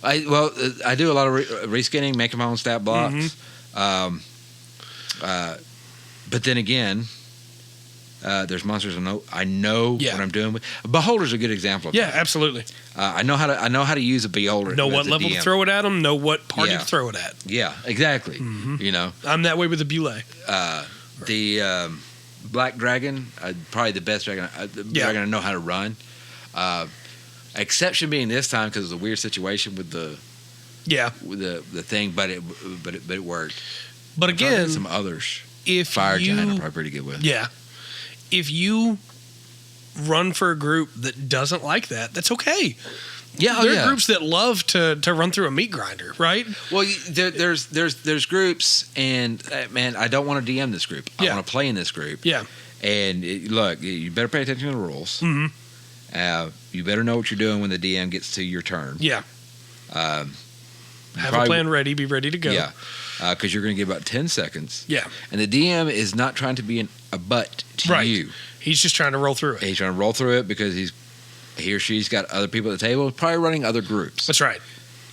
I do a lot of reskinning, making my own stat blocks. But then again, there's monsters I know what I'm doing. Beholder's a good example of that. Yeah, absolutely. I know how to use a beholder. Know what level to throw it at them. Know what party to throw it at. Yeah, exactly. I'm that way with the Bule. The Black Dragon, probably the best dragon. Dragon I know how to run. Exception being this time because it was a weird situation with the thing, but it worked. But again, some others. Fire Giant I'm probably pretty good with. Yeah. If you run for a group that doesn't like that, that's okay. Yeah, there are groups that love to run through a meat grinder, right? Well, there's groups, and man, I don't want to DM this group. I want to play in this group. Yeah. And look, you better pay attention to the rules. Mm-hmm. You better know what you're doing when the DM gets to your turn. Yeah. Have a plan ready. Be ready to go. Yeah. Because you're going to get about 10 seconds. Yeah. And the DM is not trying to be a butt to you. He's just trying to roll through it. He's trying to roll through it because he or she's got other people at the table, probably running other groups. That's right.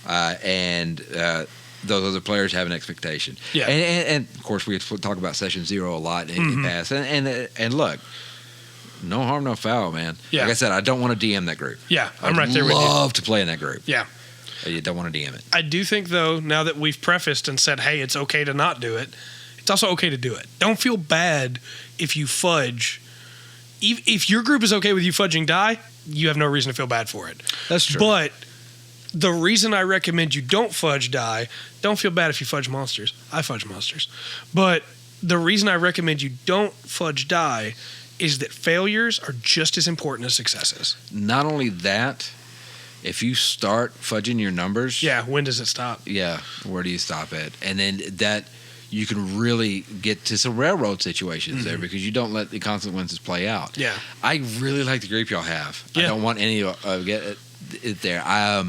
And those other players have an expectation. Yeah. And of course, we talk about session 0 a lot in past. And look, no harm, no foul, man. Yeah. Like I said, I don't want to DM that group. Yeah, I'm right there with you. Love to play in that group. Yeah. You don't want to DM it. I do think, though, now that we've prefaced and said, hey, it's okay to not do it, it's also okay to do it. Don't feel bad if you fudge. If your group is okay with you fudging die, you have no reason to feel bad for it. That's true. But the reason I recommend you don't fudge die, don't feel bad if you fudge monsters. I fudge monsters. But the reason I recommend you don't fudge die is that failures are just as important as successes. Not only that, if you start fudging your numbers... Yeah, when does it stop? Yeah, where do you stop at? And then that... you can really get to some railroad situations there because you don't let the consequences play out. Yeah. I really like the group y'all have. Yeah. I don't want any of get it there. I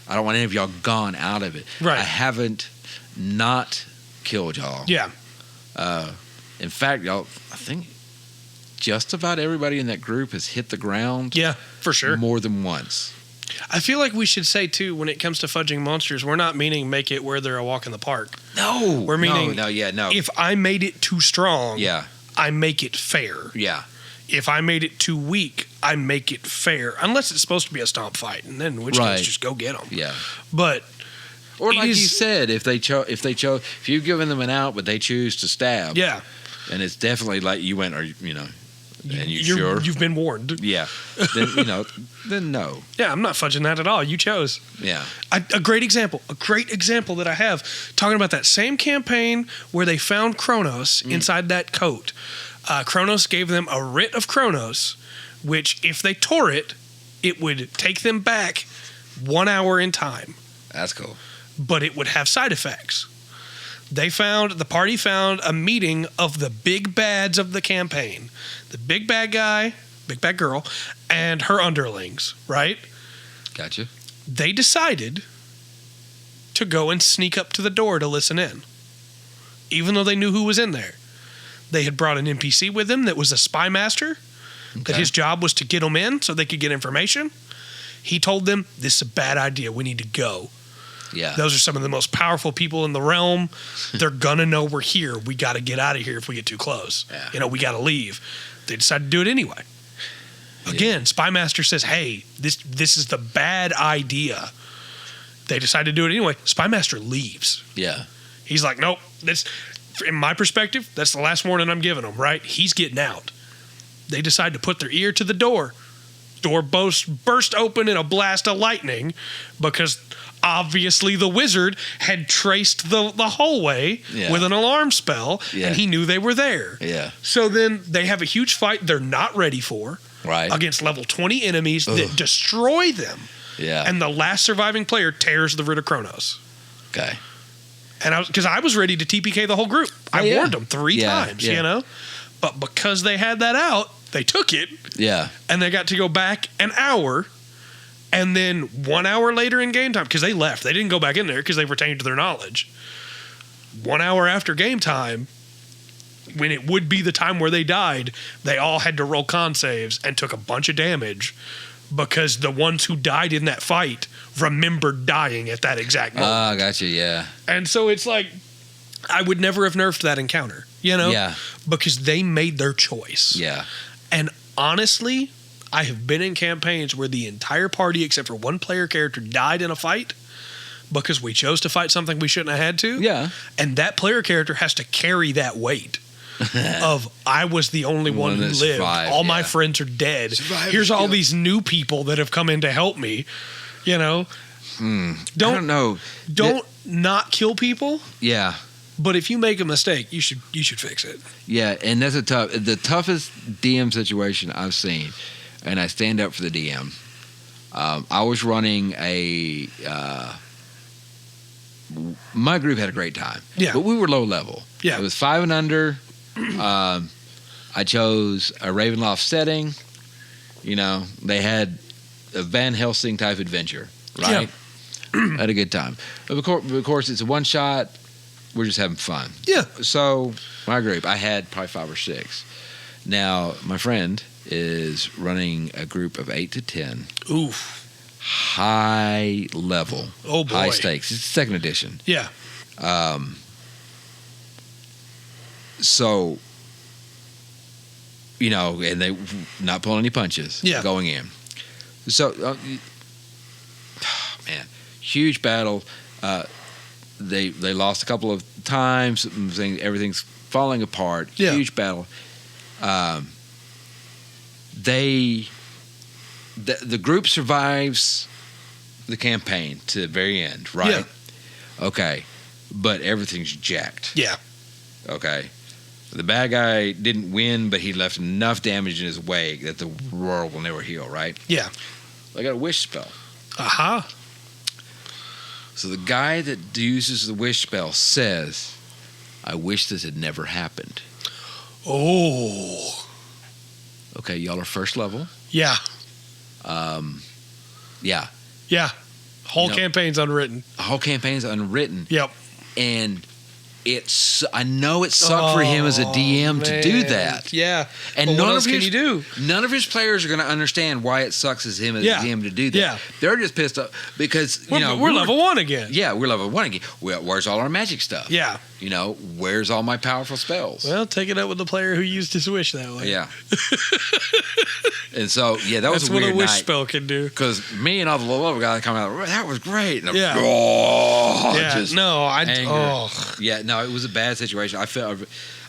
don't want any of y'all gone out of it. Right. I haven't not killed y'all. Yeah. In fact, y'all, I think just about everybody in that group has hit the ground. Yeah, for sure. More than once. I feel like we should say, too, when it comes to fudging monsters, we're not meaning make it where they're a walk in the park. No. We're meaning, no. If I made it too strong, Yeah. I make it fair. Yeah. If I made it too weak, I make it fair. Unless it's supposed to be a stomp fight, and then in which case, just go get them. Yeah. But... Or like you said, if you've given them an out, but they choose to stab. Yeah. And it's definitely like you went, and You're sure? You've been warned. Yeah. Then, then no. Yeah, I'm not fudging that at all. You chose. Yeah. A great example that I have, talking about that same campaign where they found Kronos inside that coat. Kronos gave them a writ of Kronos, which if they tore it, it would take them back 1 hour in time. That's cool. But it would have side effects. The party found a meeting of the big bads of the campaign. The big bad guy, big bad girl, and her underlings, right? Gotcha. They decided to go and sneak up to the door to listen in, even though they knew who was in there. They had brought an NPC with them that was a spy master, that his job was to get them in so they could get information. He told them, this is a bad idea. We need to go. Yeah. Those are some of the most powerful people in the realm. They're going to know we're here. We got to get out of here if we get too close. Yeah. We got to leave. They decided to do it anyway. Again, Spy Master says, hey, this is the bad idea. They decide to do it anyway. Spy Master leaves. Yeah. He's like, nope. In my perspective, that's the last warning I'm giving him, right? He's getting out. They decide to put their ear to the door. Door burst open in a blast of lightning because obviously the wizard had traced the hallway with an alarm spell, and he knew they were there. Yeah. So then they have a huge fight they're not ready for against level 20 enemies that destroy them. Yeah. And the last surviving player tears the Writ of Kronos. Okay. And I was ready to TPK the whole group. I warned them 3 times, But because they had that out, they took it. Yeah. And they got to go back an hour. And then 1 hour later in game time, because they left. They didn't go back in there because they retained their knowledge. 1 hour after game time, when it would be the time where they died, they all had to roll con saves and took a bunch of damage because the ones who died in that fight remembered dying at that exact moment. Ah, gotcha, yeah. And so it's like, I would never have nerfed that encounter, Yeah. Because they made their choice. Yeah. And honestly, I have been in campaigns where the entire party, except for one player character, died in a fight because we chose to fight something we shouldn't have had to. Yeah. And that player character has to carry that weight of, I was the only one who lived. Survived, all my friends are dead. Here's all these new people that have come in to help me. I don't know. Don't not kill people. Yeah. But if you make a mistake, you should fix it. Yeah, and that's the toughest DM situation I've seen, and I stand up for the DM. I was running my group had a great time. Yeah. But we were low level. Yeah. It was 5 and under. I chose a Ravenloft setting. They had a Van Helsing type adventure, right? Yeah. Had a good time. Of course, it's a one shot. We're just having fun. Yeah. So my group, I had probably 5 or 6. Now my friend is running a group of 8 to 10. Oof. High level. Oh boy. High stakes. It's the 2nd edition. Yeah. So, and they not pulling any punches. Yeah. Going in. So, man, huge battle. They lost a couple of times. Everything's falling apart. Yeah. Huge battle. The group survives the campaign to the very end, right? Yeah. Okay, but everything's jacked. Yeah. Okay, the bad guy didn't win, but he left enough damage in his wake that the world will never heal, right? Yeah. They got a wish spell. Aha. So the guy that uses the wish spell says, "I wish this had never happened." Oh. Okay, y'all are 1st level. Yeah. Yeah. Yeah. Whole campaign's unwritten. The whole campaign's unwritten. Yep. And I know it sucked for him as a DM to do that. Yeah. And what else can you do? None of his players are going to understand why it sucks as him as a DM to do that. Yeah. They're just pissed off because, we're level 1 again. Yeah, we're level 1 again. Where's all our magic stuff? Yeah. Where's all my powerful spells? Well, take it up with the player who used his wish that way. Yeah. And so, that was That's a weird what a wish night. spell can do. Because me and all the level guys come out, that was great. And Yeah. Just anger. Yeah, no, it was a bad situation. I felt,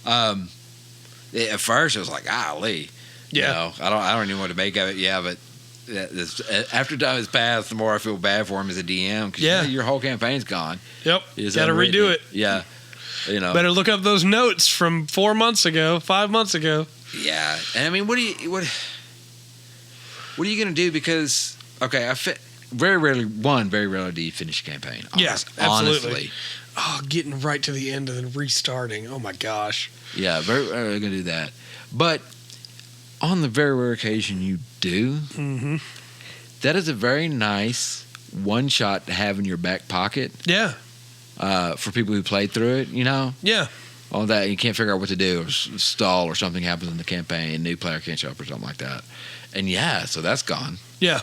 at first it was like, golly. Yeah. I don't even know what to make of it. Yeah, but after time has passed, the more I feel bad for him as a DM. Because your whole campaign's gone. Yep. Got to redo it. Yeah. Better look up those notes from 4 months ago, 5 months ago. Yeah. And I mean, what are you going to do? Because, okay, very rarely do you finish a campaign. Absolutely. Honestly. Oh, getting right to the end and then restarting. Oh, my gosh. Yeah, very rarely going to do that. But on the very rare occasion you do, that is a very nice one-shot to have in your back pocket. Yeah. For people who played through it, Yeah. All that, you can't figure out what to do or stall or something happens in the campaign, new player can't show up or something like that. And so that's gone. Yeah.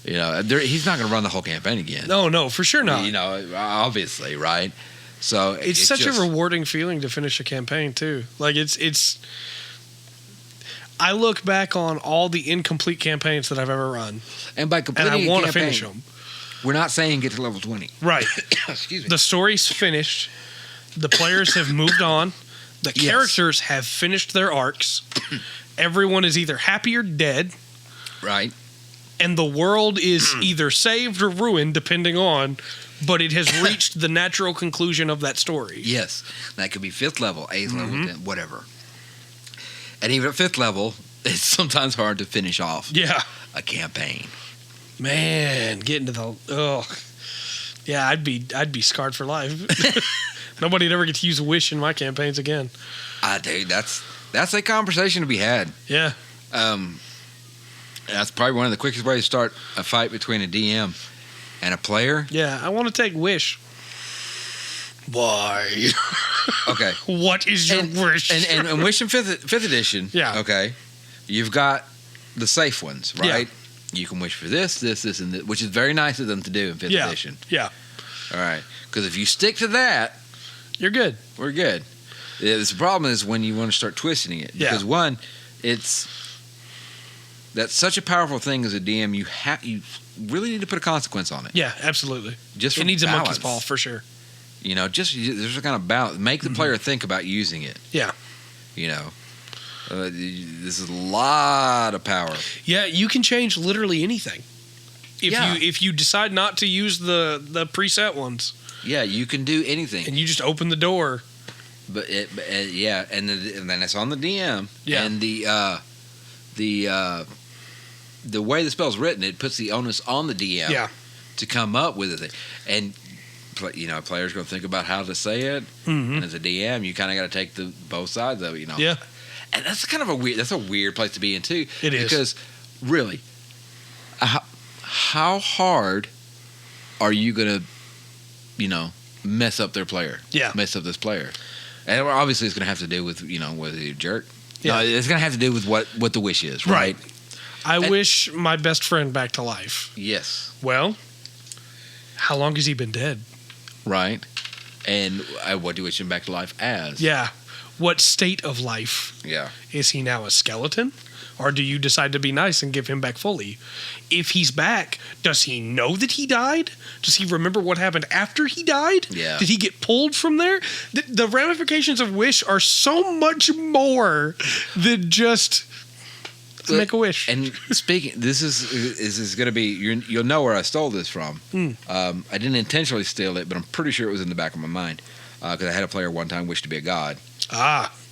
He's not going to run the whole campaign again. No, for sure not. Obviously, right? So it's such a rewarding feeling to finish a campaign too. Like it's I look back on all the incomplete campaigns that I've ever run, and by completing and I want to finish them. We're not saying get to level 20. Right. Excuse me. The story's finished. The players have moved on. The characters have finished their arcs. Everyone is either happy or dead. Right. And the world is either saved or ruined, depending on, but it has reached the natural conclusion of that story. Yes. That could be 5th level, 8th level, 10th, whatever. And even at 5th level, it's sometimes hard to finish off a campaign. Man, getting to the I'd be scarred for life. Nobody'd ever get to use a wish in my campaigns again. Dude, that's a conversation to be had. Yeah. That's probably one of the quickest ways to start a fight between a DM and a player. Yeah, I want to take wish. Why? Okay. What is your wish? And wish in fifth edition. Yeah. Okay. You've got the safe ones, right? Yeah. You can wish for this, and this, which is very nice of them to do in 5th edition. Yeah. All right. Because if you stick to that, you're good. We're good. The problem is when you want to start twisting it. Yeah. Because one, that's such a powerful thing as a DM. You really need to put a consequence on it. Yeah, absolutely. Just for it needs balance. a monkey's paw for sure. There's a kind of balance. Make the player think about using it. Yeah. This is a lot of power. Yeah, you can change literally anything. If you decide not to use the preset ones. Yeah, you can do anything. And you just open the door. But and then it's on the DM. Yeah. And the way the spell's written, it puts the onus on the DM to come up with it. And players going to think about how to say it. And as a DM, you kind of got to take both sides of it. Yeah. And that's kind of a weird place to be in too. It is. Because really, how hard are you going to mess up their player? Yeah. Mess up this player. And obviously it's going to have to do with, whether you're a jerk. Yeah. No, it's going to have to do with what the wish is, right? I wish my best friend back to life. Yes. Well, how long has he been dead? Right. And what do you wish him back to life as? Yeah. What state of life? Yeah. Is he now a skeleton? Or do you decide to be nice and give him back fully? If he's back, does he know that he died? Does he remember what happened after he died? Yeah. Did he get pulled from there? The ramifications of wish are so much more than just make a wish. And speaking, this is going to be, you'll know where I stole this from. I didn't intentionally steal it, but I'm pretty sure it was in the back of my mind. Because I had a player one time wish to be a god.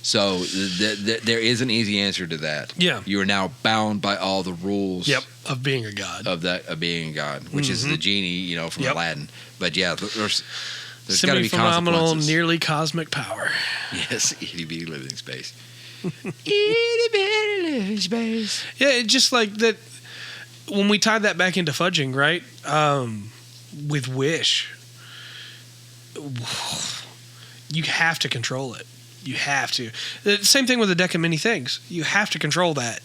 So there is an easy answer to that. Yeah. You are now bound by all the rules. Yep. Of being a god. Of being a god, which is the genie, from Aladdin. But yeah, there's got to be semi-phenomenal, consequences. nearly cosmic power. Yes, itty bitty living space. Itty bitty living space. Yeah, it's just like that. When we tied that back into fudging, right? With wish. You have to control it. You have to. The same thing with a deck of many things. You have to control that.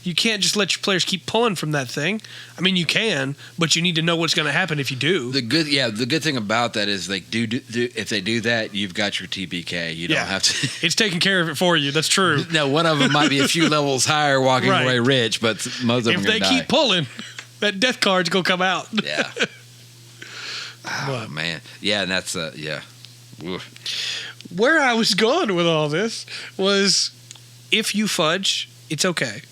You can't just let your players keep pulling from that thing. I mean, you can, but you need to know what's going to happen if you do. The good thing about that is like if they do that, you've got your TPK. You don't have to. It's taking care of it for you. That's true. No, one of them might be a few levels higher, walking away rich, but most of them are going to die. If they keep pulling, that death card's going to come out. Yeah. Oh, man. Yeah, and that's yeah. Oof. Where I was going with all this was, if you fudge, it's okay.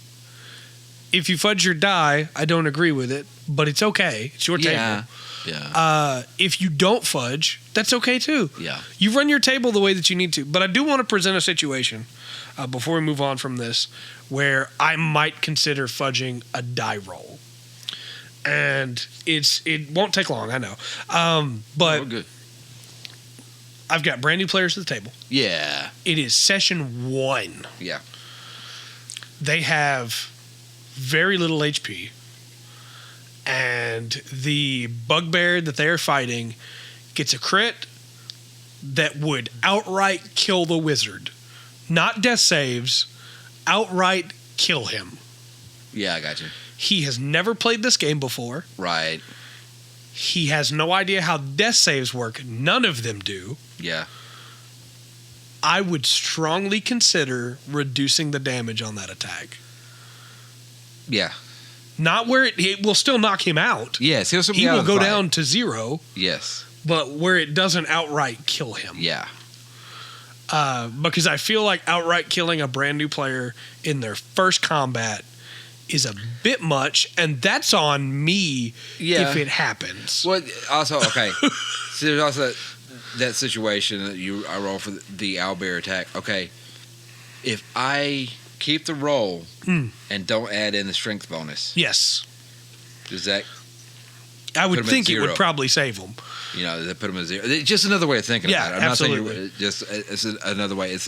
If you fudge your die, I don't agree with it, but it's okay. It's your table. Yeah. If you don't fudge, that's okay too. Yeah. You run your table the way that you need to. But I do want to present a situation before we move on from this where I might consider fudging a die roll. And it won't take long, I know. But good. I've got brand new players at the table. Yeah. It is session 1. Yeah. They have very little HP, and the bugbear that they're fighting gets a crit that would outright kill the wizard. Not death saves, outright kill him. Yeah, I got you. He has never played this game before. Right. He has no idea how death saves work. None of them do. Yeah. I would strongly consider reducing the damage on that attack. Yeah. Not where it will still knock him out. Yes, he will go down to 0. Yes. But where it doesn't outright kill him. Yeah. Because I feel like outright killing a brand new player in their first combat is a bit much, and that's on me if it happens. Well, also, okay. So there's also that situation that I roll for the owlbear attack. Okay. If I keep the roll and don't add in the strength bonus. Yes. Does that? I would think it would probably save them. You know, they put them at 0. It's just another way of thinking about it. I'm absolutely. not saying it's another way. It's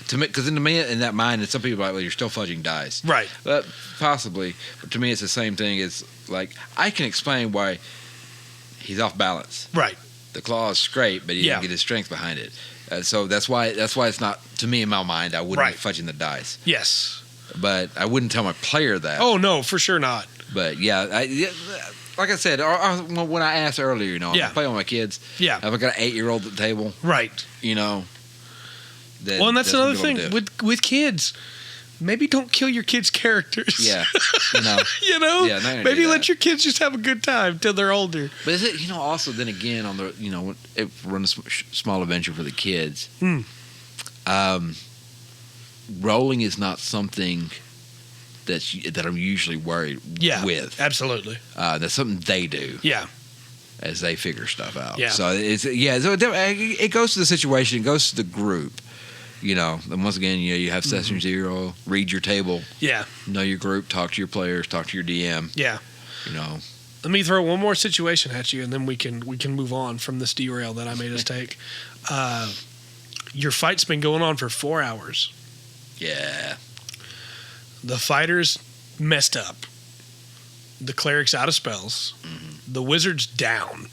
to me, because in that mind, it's some people are like, well, you're still fudging dice, right? But possibly, but to me, it's the same thing. It's like I can explain why he's off balance. Right. The claw is straight, but he didn't get his strength behind it. So that's why it's not, to me in my mind, I wouldn't be fudging the dice. Yes. But I wouldn't tell my player that. Oh, no, for sure not. But yeah, like I said, when I asked earlier, you know, I'm playing with my kids. Yeah. If I got an 8-year-old at the table. Right. You know. Well, and that's another thing with kids. Maybe don't kill your kids' characters. Yeah. You know? Yeah, maybe let your kids just have a good time till they're older. But is it, also then again on the, run a small adventure for the kids. Rolling is not something that I'm usually worried with. Absolutely. That's something they do. Yeah. As they figure stuff out. Yeah. So so it goes to the situation, it goes to the group. And once again, you have session 0, read your table. Yeah. Know your group, talk to your players, talk to your DM. Yeah. Let me throw one more situation at you, and then we can move on from this derail that I made us take. Your fight's been going on for 4 hours. Yeah. The fighter's messed up. The cleric's out of spells. Mm-hmm. The wizard's down.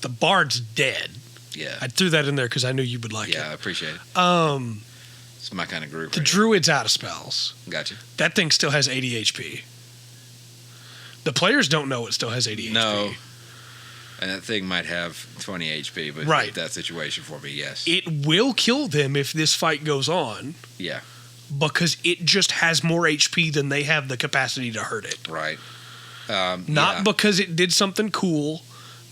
The bard's dead. Yeah. I threw that in there because I knew you would like it. Yeah, I appreciate it. It's my kind of group. The druid's out of spells. Gotcha. That thing still has 80 HP. The players don't know it still has 80 HP. No. And that thing might have 20 HP, but that situation for me, yes. It will kill them if this fight goes on. Yeah. Because it just has more HP than they have the capacity to hurt it. Right. Not because it did something cool.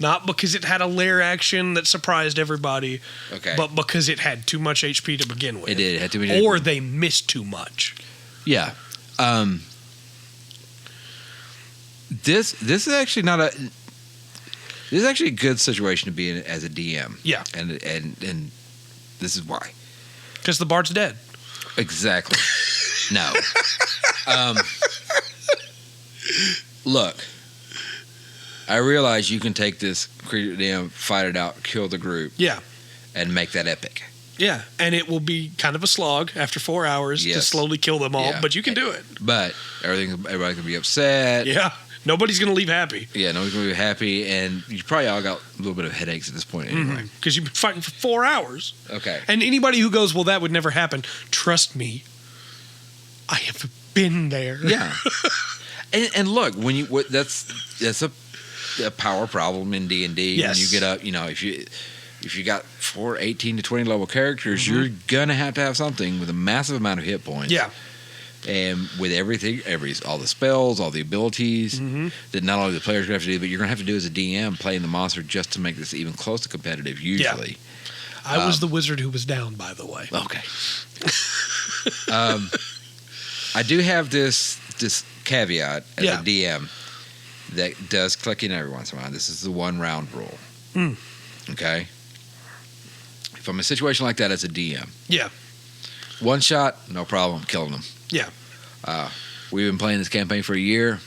Not because it had a lair action that surprised everybody. Okay. But because it had too much HP to begin with. It did. It had too much HP. Or they missed too much. Yeah. This is actually not a... This is actually a good situation to be in as a DM. Yeah. And this is why. Because the bard's dead. Exactly. No. Look. I realize you can take this creature DM, fight it out, kill the group. Yeah. And make that epic. Yeah. And it will be kind of a slog after 4 hours to slowly kill them all, but you can do it. But everybody can be upset. Yeah. Nobody's going to leave happy. Yeah, nobody's going to be happy, and you probably all got a little bit of headaches at this point anyway. Because you've been fighting for 4 hours. Okay. And anybody who goes, well, that would never happen, trust me, I have been there. Yeah. and look, when you that's a power problem in D&D. Yes. When you get up, if you got 4 18 to 20 level characters, you're gonna have to have something with a massive amount of hit points. Yeah. And with everything, all the spells, all the abilities that not only the players are gonna have to do, but you're gonna have to do as a DM playing the monster just to make this even close to competitive. Usually, I was the wizard who was down, by the way. Okay. I do have this caveat as a DM that does click in every once in a while. This is the 1 round rule. Okay? If I'm in a situation like that as a DM, one shot, no problem, killing them. Yeah. We've been playing this campaign for a year.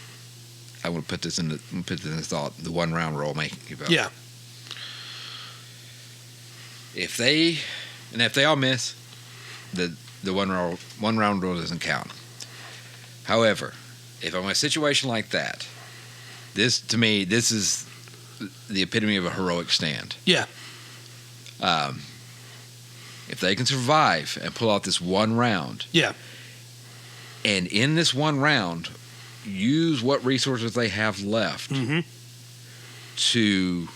I want to put this in this thought, the 1 round rule making about. Yeah. If they all miss, the 1 round rule doesn't count. However, if I'm in a situation like that, this is the epitome of a heroic stand. Yeah. If they can survive and pull out this 1 round. Yeah. And in this 1 round, use what resources they have left to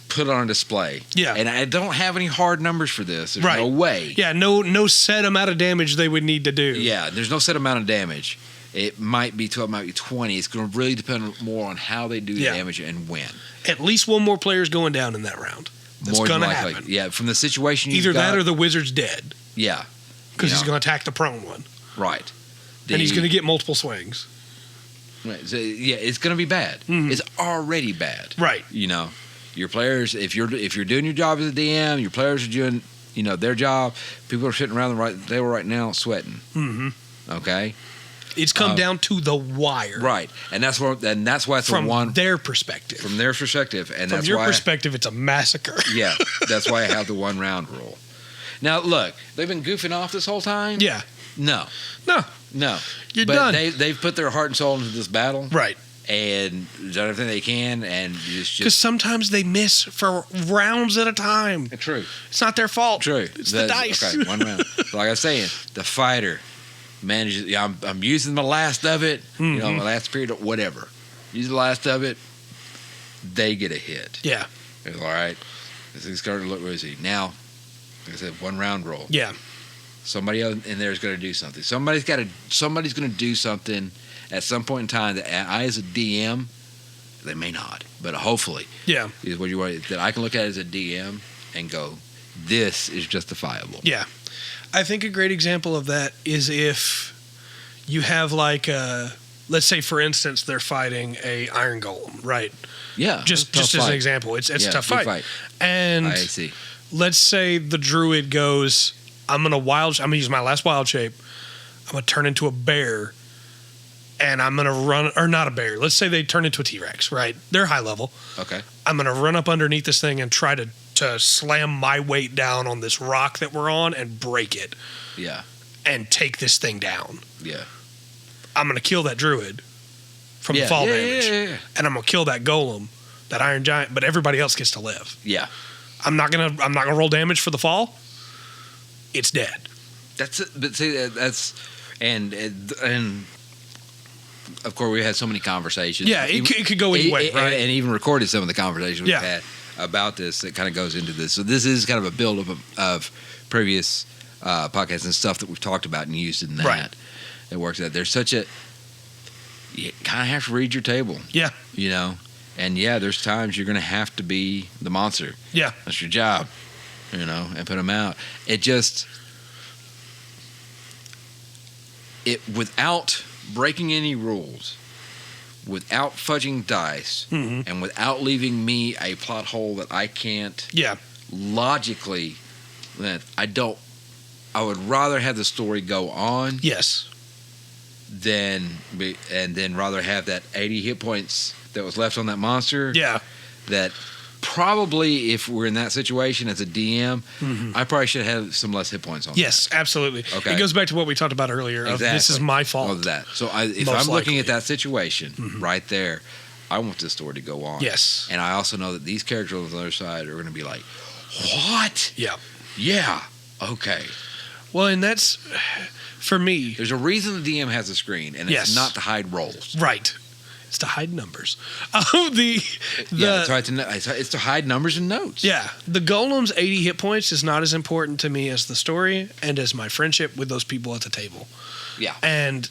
put on display. Yeah. And I don't have any hard numbers for this. There's no way. Yeah, no set amount of damage they would need to do. Yeah, there's no set amount of damage. It might be 12, it might be 20. It's going to really depend more on how they do the damage and when. At least one more player's going down in that round. That's going to happen. Yeah, from the situation either that or the wizard's dead. Yeah. Because he's going to attack the prone one. Right. And he's going to get multiple swings. Right. So, yeah, it's going to be bad. It's already bad. Right. Your players, if you're doing your job as a DM, your players are doing, their job. People are sitting around the table right now sweating. Okay. It's come down to the wire. Right. And that's why it's from their perspective. From their perspective, and from your perspective, it's a massacre. Yeah. That's why I have the 1 round rule. Now, look, they've been goofing off this whole time. Yeah. No. You're done. They've put their heart and soul into this battle. Right. And done everything they can, and just because sometimes they miss for rounds at a time. True. It's not their fault. True. It's the dice. Okay, 1 round. Like I was saying, the fighter manages. Yeah, I'm using the last of it. My last period, whatever. Use the last of it. They get a hit. Yeah. It's all right. This thing's starting to look rosy now. Like I said, 1 round roll. Yeah. Somebody in there is going to do something. Somebody's going to do something at some point in time that I, as a DM, they may not, but hopefully, is what you want, that I can look at as a DM and go, this is justifiable. Yeah. I think a great example of that is if you have let's say for instance they're fighting a iron golem, right? Yeah. Just as an example, it's a tough fight. And I see. Let's say the druid goes, I'm gonna use my last wild shape. I'm gonna turn into a bear, and I'm gonna run, or not a bear. Let's say they turn into a T-Rex, right? They're high level. Okay. I'm gonna run up underneath this thing and try to slam my weight down on this rock that we're on and break it. Yeah. And take this thing down. Yeah. I'm gonna kill that druid from the fall damage, and I'm gonna kill that golem, that iron giant. But everybody else gets to live. Yeah. I'm not gonna roll damage for the fall. It's dead. That's it. But see, that's and of course we had so many conversations. Yeah, it could go any way, right? And even recorded some of the conversations we've had about this. That kind of goes into this. So this is kind of a build-up of previous podcasts and stuff that we've talked about and used in that. Right. It works out. There's you kind of have to read your table. Yeah. And there's times you're going to have to be the monster. Yeah. That's your job. And put them out. Without breaking any rules, without fudging dice, and without leaving me a plot hole that I can't logically, I would rather have the story go on. Yes. Then rather have that 80 hit points that was left on that monster. Yeah. That probably, if we're in that situation as a DM, I probably should have some less hit points on. Yes, absolutely. Okay. It goes back to what we talked about earlier. Exactly. Of this is my fault. Of that. So if I'm looking at that situation right there, I want this story to go on. Yes. And I also know that these characters on the other side are going to be like, what? Yeah. Yeah. Okay. Well, and that's, for me. There's a reason the DM has a screen, and it's not to hide rolls. Right. It's to hide numbers. It's to hide numbers and notes. Yeah. The Golem's 80 hit points is not as important to me as the story and as my friendship with those people at the table. Yeah. And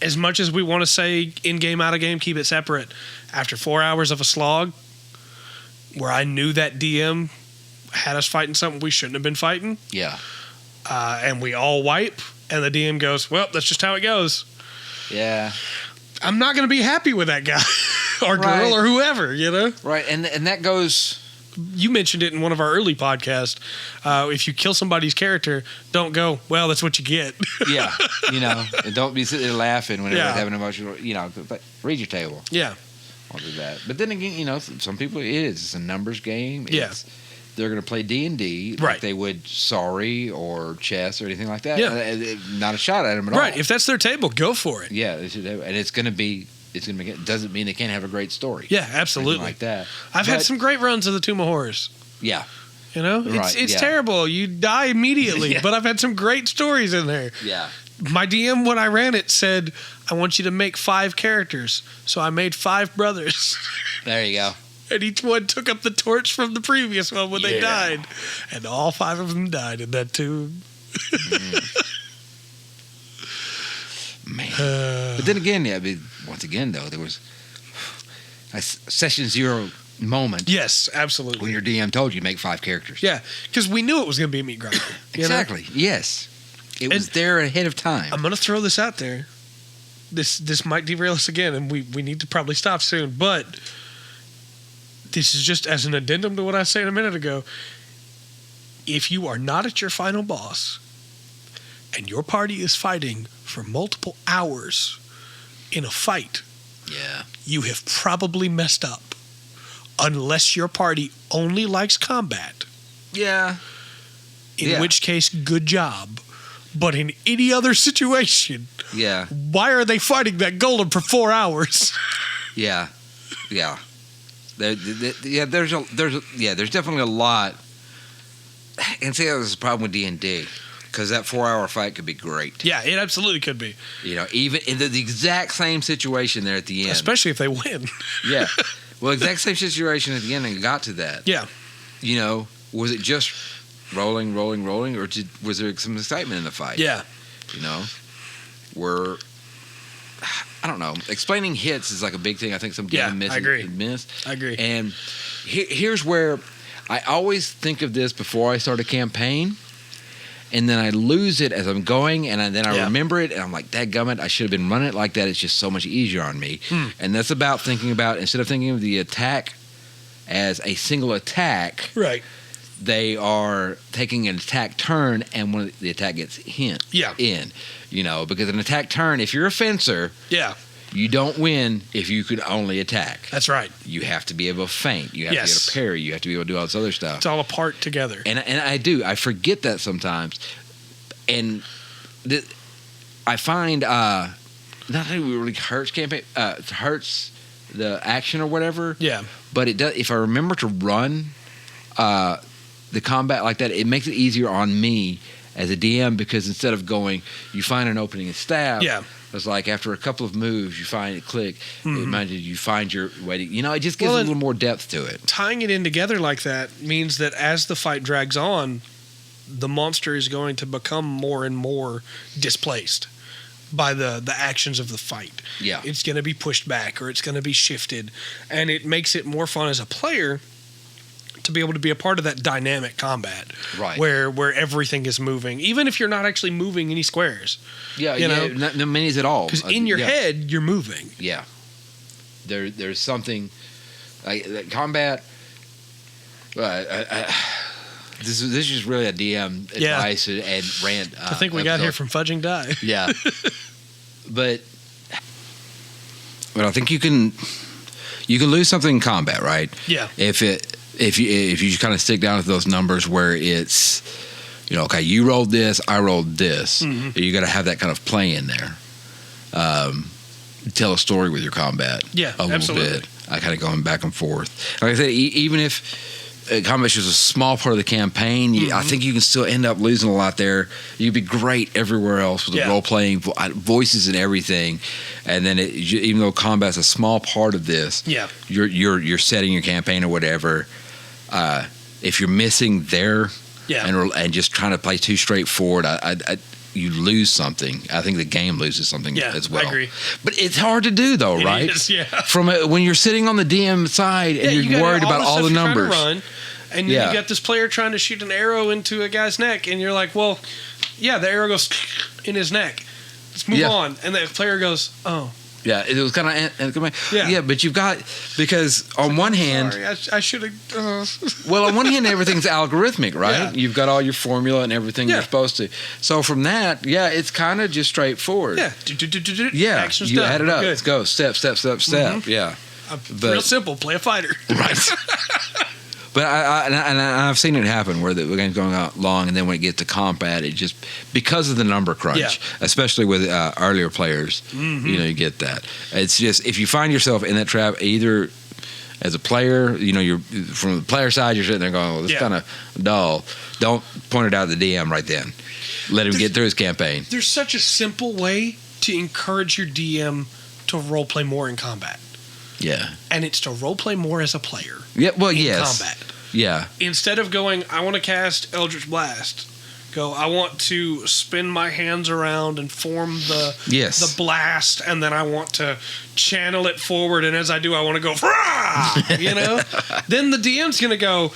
as much as we want to say in-game, out-of-game, keep it separate, after 4 hours of a slog where I knew that DM had us fighting something we shouldn't have been fighting. Yeah. And we all wipe, and the DM goes, well, that's just how it goes. Yeah. I'm not going to be happy with that guy or girl or whoever, you know? Right, and that goes... You mentioned it in one of our early podcasts. If you kill somebody's character, don't go, well, that's what you get. Yeah, and don't be sitting there laughing whenever they're having emotional, read your table. Yeah. I'll do that. But then again, some people, it's a numbers game. They're going to play D&D like they would Sorry or chess or anything like that. Yeah. Not a shot at them at all. Right. If that's their table, go for it. Yeah. And it's going to be, doesn't mean they can't have a great story. Yeah, absolutely. Like that. I've had some great runs of the Tomb of Horrors. Yeah. It's terrible. You die immediately, but I've had some great stories in there. Yeah. My DM, when I ran it, said, I want you to make 5 characters. So I made 5 brothers. There you go. And each one took up the torch from the previous one when they died. And all 5 of them died in that tomb. Man. But then again, once again, though, there was a session 0 moment. Yes, absolutely. When your DM told you to make 5 characters. Yeah, because we knew it was going to be a meat grinder. Exactly, yes. It was there ahead of time. I'm going to throw this out there. This might derail us again, and we need to probably stop soon, but... This is just as an addendum to what I said a minute ago. If you are not at your final boss and your party is fighting for multiple hours in a fight, you have probably messed up. Unless your party only likes combat. Yeah. In which case, good job. But in any other situation, why are they fighting that golem for 4 hours? Yeah. There's definitely a lot. And see, that was the problem with D&D, because that 4-hour fight could be great. Yeah, it absolutely could be. Even in the exact same situation there at the end, especially if they win. Yeah, well, exact same situation at the end, and got to that. Yeah, was it just rolling, or was there some excitement in the fight? Yeah, I don't know. Explaining hits is like a big thing. I think some people miss. I agree. I agree. And here's where I always think of this before I start a campaign, and then I lose it as I'm going, and then I remember it, and I'm like, dadgummit, I should have been running it like that. It's just so much easier on me. And that's about thinking about, instead of thinking of the attack as a single attack, right? They are taking an attack turn, and when the attack gets in. Because an attack turn, if you're a fencer, you don't win if you could only attack. That's right. You have to be able to feint. You have to be able to parry. You have to be able to do all this other stuff. It's all a part together. And I forget that sometimes. And I find not that it really hurts hurts the action or whatever. Yeah. But it does. If I remember to run the combat like that, it makes it easier on me as a DM, because instead of going, you find an opening and stab. Yeah. It's like after a couple of moves, you find it click. You find your way to, it just gives a little more depth to it. Tying it in together like that means that as the fight drags on, the monster is going to become more and more displaced by the actions of the fight. Yeah. It's going to be pushed back, or it's going to be shifted. And it makes it more fun as a player to be able to be a part of that dynamic combat, right? Where everything is moving, even if you're not actually moving any squares. No minis at all. Because in your head, you're moving. Yeah, there's something like combat. This is just really a DM advice and rant. I think we got here from Fudge and Die. Yeah, but I think you can you can lose something in combat, right? Yeah. If you kind of stick down to those numbers where it's, okay, you rolled this, I rolled this. Mm-hmm. You got to have that kind of play in there. Tell a story with your combat. Yeah, a little absolutely. bit. I kind of going back and forth. Like I said, even if combat is a small part of the campaign, I think you can still end up losing a lot there. You'd be great everywhere else with the role playing, voices and everything. And then even though combat's a small part of this, you're setting your campaign or whatever. If you're missing there, and just trying to play too straightforward, you lose something. I think the game loses something as well. I agree. But it's hard to do, though, right? It is, yeah. When you're sitting on the DM side and you're worried about all the numbers. And then you got this player trying to shoot an arrow into a guy's neck, and you're like, well, the arrow goes in his neck. Let's move on. And the player goes, oh. Yeah, it was kind of... Yeah, but you've got... Because on one hand... Sorry, I should have... Well, on one hand, everything's algorithmic, right? Yeah. You've got all your formula and everything you're supposed to. So from that, it's kind of just straightforward. Yeah. Action's done. Add it up. Let's go. Step. Mm-hmm. Yeah. Real simple. Play a fighter. Right. But I've seen it happen where the game's going out long, and then when it gets to combat, it just, because of the number crunch, especially with earlier players, you get that. It's just, if you find yourself in that trap, either as a player, you're from the player side, you're sitting there going, well, this is kind of dull. Don't point it out to the DM right then. Let him get through his campaign. There's such a simple way to encourage your DM to role play more in combat. Yeah. And it's to role play more as a player. Yeah, well, in combat. Yeah. Instead of going, I want to cast Eldritch Blast, go, I want to spin my hands around and form the blast, and then I want to channel it forward, and as I do, I want to go, Then the DM's going to go,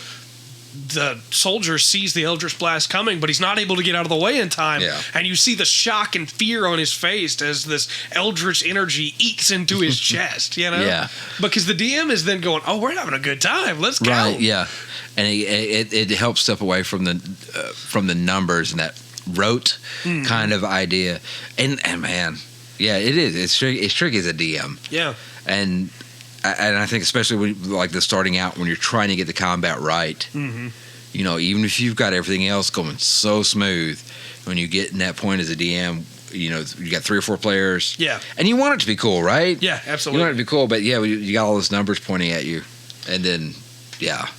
the soldier sees the Eldritch Blast coming, but he's not able to get out of the way in time. Yeah. And you see the shock and fear on his face as this Eldritch energy eats into his chest, Yeah. Because the DM is then going, oh, we're having a good time. Let's go. Right, yeah. And it helps step away from the numbers and that rote kind of idea. And man, it is. It's tricky as a DM. Yeah. And I think especially when, like, the starting out, when you're trying to get the combat right, even if you've got everything else going so smooth, when you get in that point as a DM, you got 3 or 4 players. Yeah. And you want it to be cool, right? Yeah, absolutely. You want it to be cool, but you got all those numbers pointing at you. And then,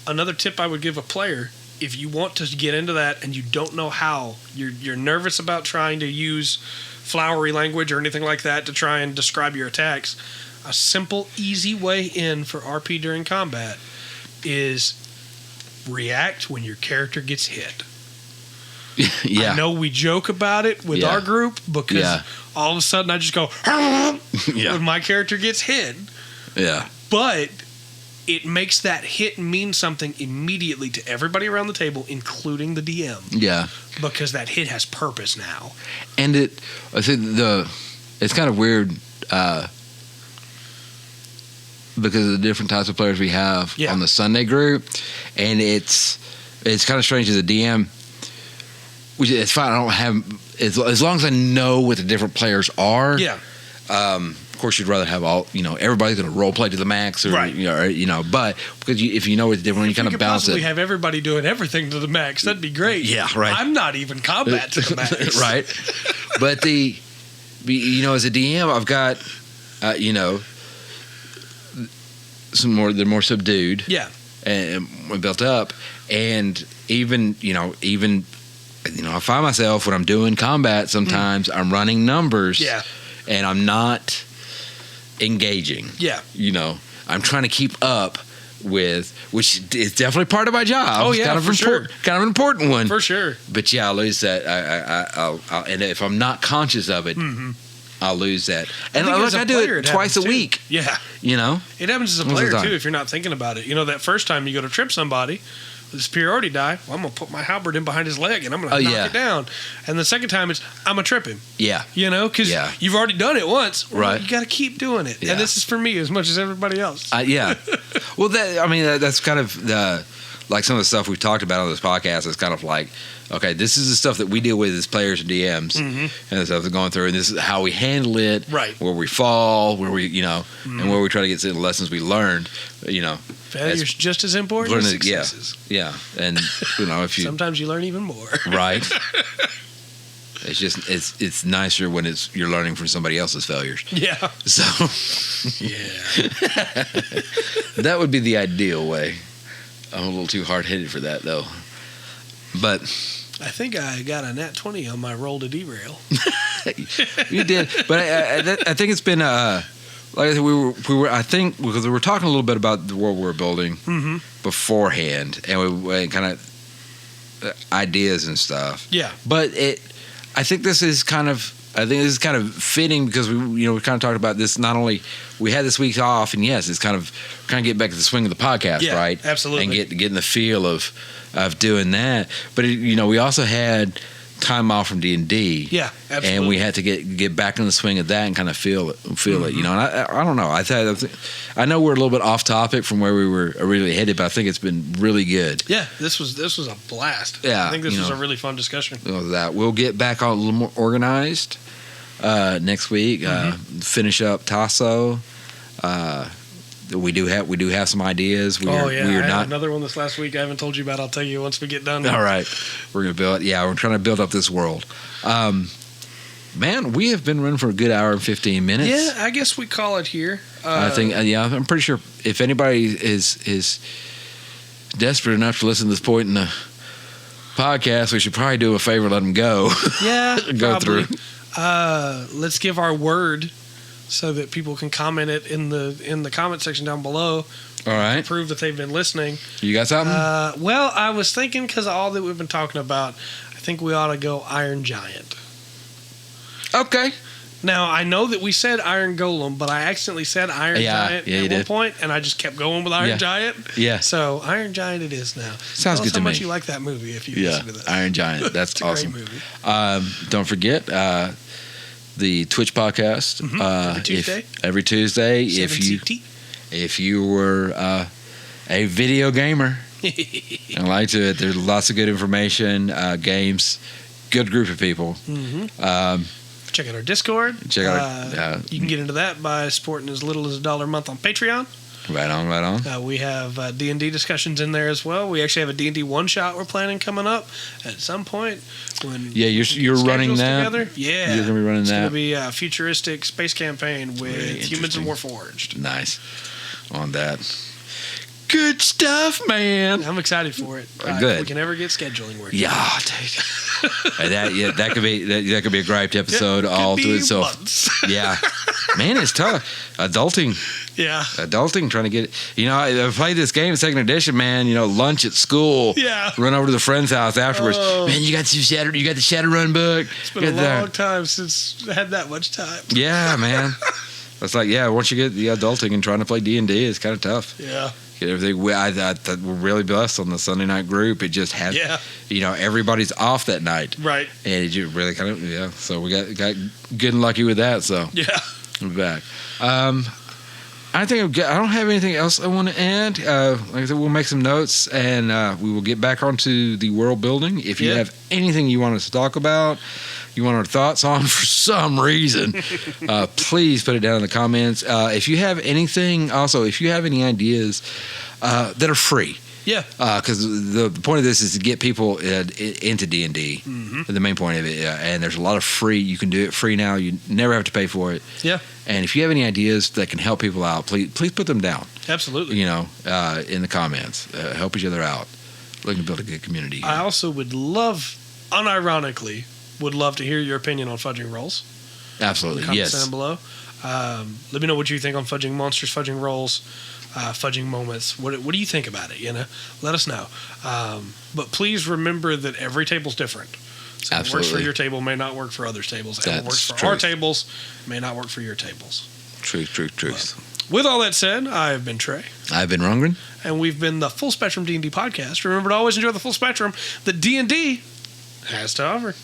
Another tip I would give a player, if you want to get into that and you don't know how, you're nervous about trying to use flowery language or anything like that to try and describe your attacks, a simple, easy way in for RP during combat is react when your character gets hit. Yeah. I know we joke about it with our group because all of a sudden I just go when my character gets hit. Yeah. But it makes that hit mean something immediately to everybody around the table, including the DM. Yeah. Because that hit has purpose now. And I think it's kind of weird because of the different types of players we have on the Sunday group, and it's kind of strange as a DM. Which it's fine. I don't have as long as I know what the different players are. Yeah. Of course, you'd rather have everybody's going to role play to the max, or but because if you know it's different, you kind of balance it. Have everybody doing everything to the max. That'd be great. Yeah, right. I'm not even combat to the max. Right. But as a DM, I've got some more. They're more subdued. Yeah. And built up, and even I find myself when I'm doing combat sometimes I'm running numbers. Yeah. And I'm not engaging. Yeah. I'm trying to keep up with, which is definitely part of my job. Oh, yeah, kind of an important one. For sure. But I lose that. I'll and if I'm not conscious of it, I'll lose that. And I do it twice a week. Yeah. It happens as a player too if you're not thinking about it. That first time you go to trip somebody with a superiority die, well, I'm going to put my halberd in behind his leg and I'm going to knock it down. And the second time it's, I'm going to trip him. Yeah. Because you've already done it once. Well, right. You got to keep doing it. Yeah. And this is for me as much as everybody else. Yeah. Well, that's kind of like some of the stuff we've talked about on this podcast is kind of like, okay, this is the stuff that we deal with as players and DMs, and the stuff that's going through, and this is how we handle it, right? Where we fall, where we, and where we try to get to the lessons we learned, Failure's just as important as successes. Yeah, and if you sometimes you learn even more, right? It's just it's nicer when you're learning from somebody else's failures. Yeah. So yeah, that would be the ideal way. I'm a little too hard-headed for that though. But I think I got a nat 20 on my roll to derail. You did, but I think it's been like I said, we were I think because we were talking a little bit about the world we're building beforehand, and we kind of ideas and stuff. Yeah, but I think this is kind of fitting because we kind of talked about this. Not only we had this week off, and yes, it's kind of get back to the swing of the podcast, right? Absolutely, and get in the feel of doing that. But we also had time off from D&D. Yeah, absolutely. And we had to get back in the swing of that and kind of feel it. And I don't know. I know we're a little bit off topic from where we were originally headed, but I think it's been really good. Yeah, this was a blast. Yeah, I think this was a really fun discussion. We'll get back on a little more organized next week. Finish up Tasso. We do have some ideas. I had another one this last week I haven't told you about. I'll tell you once we get done. All right. We're going to build. Yeah, we're trying to build up this world. Man, we have been running for a good hour and 15 minutes. Yeah, I guess we call it here. I think, I'm pretty sure if anybody is desperate enough to listen to this point in the podcast, we should probably do a favor, let them go. Yeah, go probably. Through. Let's give our word so that people can comment it in the comment section down below. All right. Prove that they've been listening. You got something? Well, I was thinking because of all that we've been talking about, I think we ought to go Iron Giant. Okay. Now, I know that we said Iron Golem, but I accidentally said Iron Giant at one point, and I just kept going with Iron Giant. Yeah. So, Iron Giant it is now. Sounds good to me. How much you like that movie if you listen to that. Iron Giant. That's it's awesome. A great movie. Don't forget the Twitch podcast. Every Tuesday. If you were a video gamer and like to it, there's lots of good information, games, good group of people. Check out our Discord. You can get into that by supporting as little as $1 a month on Patreon. Right on. We have D&D discussions in there as well. We actually have a D&D one-shot we're planning coming up at some point. You're running that? Together. Yeah. You're going to be running that? It's going to be a futuristic space campaign with humans and Warforged. Nice. On that. Good stuff, man. I'm excited for it. Good. If we can ever get scheduling working. Yeah, that could be a griped episode all to itself. Yeah, man, it's tough. Adulting. Yeah. Adulting, trying to get. I played this game, second edition. Man, lunch at school. Yeah. Run over to the friend's house afterwards. Oh. Man, you got the Shadowrun book. It's been a long time since I had that much time. Yeah, man. It's like, once you get the adulting and trying to play D&D, it's kind of tough. Yeah. Everything. We're really blessed on the Sunday night group. It just has, everybody's off that night, right? And you really kind of, So we got good and lucky with that. So we're back. I think I don't have anything else I want to add. Like I said, we'll make some notes and we will get back onto the world building. If you have anything you want us to talk about, you want our thoughts on for some reason, please put it down in the comments. If you have anything, also, if you have any ideas that are free. Yeah. Because the point of this is to get people into D&D. The main point of it. And there's a lot of free. You can do it free now. You never have to pay for it. Yeah. And if you have any ideas that can help people out, please put them down. Absolutely. In the comments. Help each other out. Looking to build a good community here. I also would love, unironically, to hear your opinion on fudging rolls. Absolutely, yes. Down below. Let me know what you think on fudging monsters, fudging rolls, fudging moments. What do you think about it? Let us know. But please remember that every table's different. So what works for your table may not work for others' tables. And what works for our tables may not work for your tables. Truth. With all that said, I have been Trey. I've been Rundgren. And we've been the Full Spectrum D&D podcast. Remember to always enjoy the full spectrum that D&D has to offer.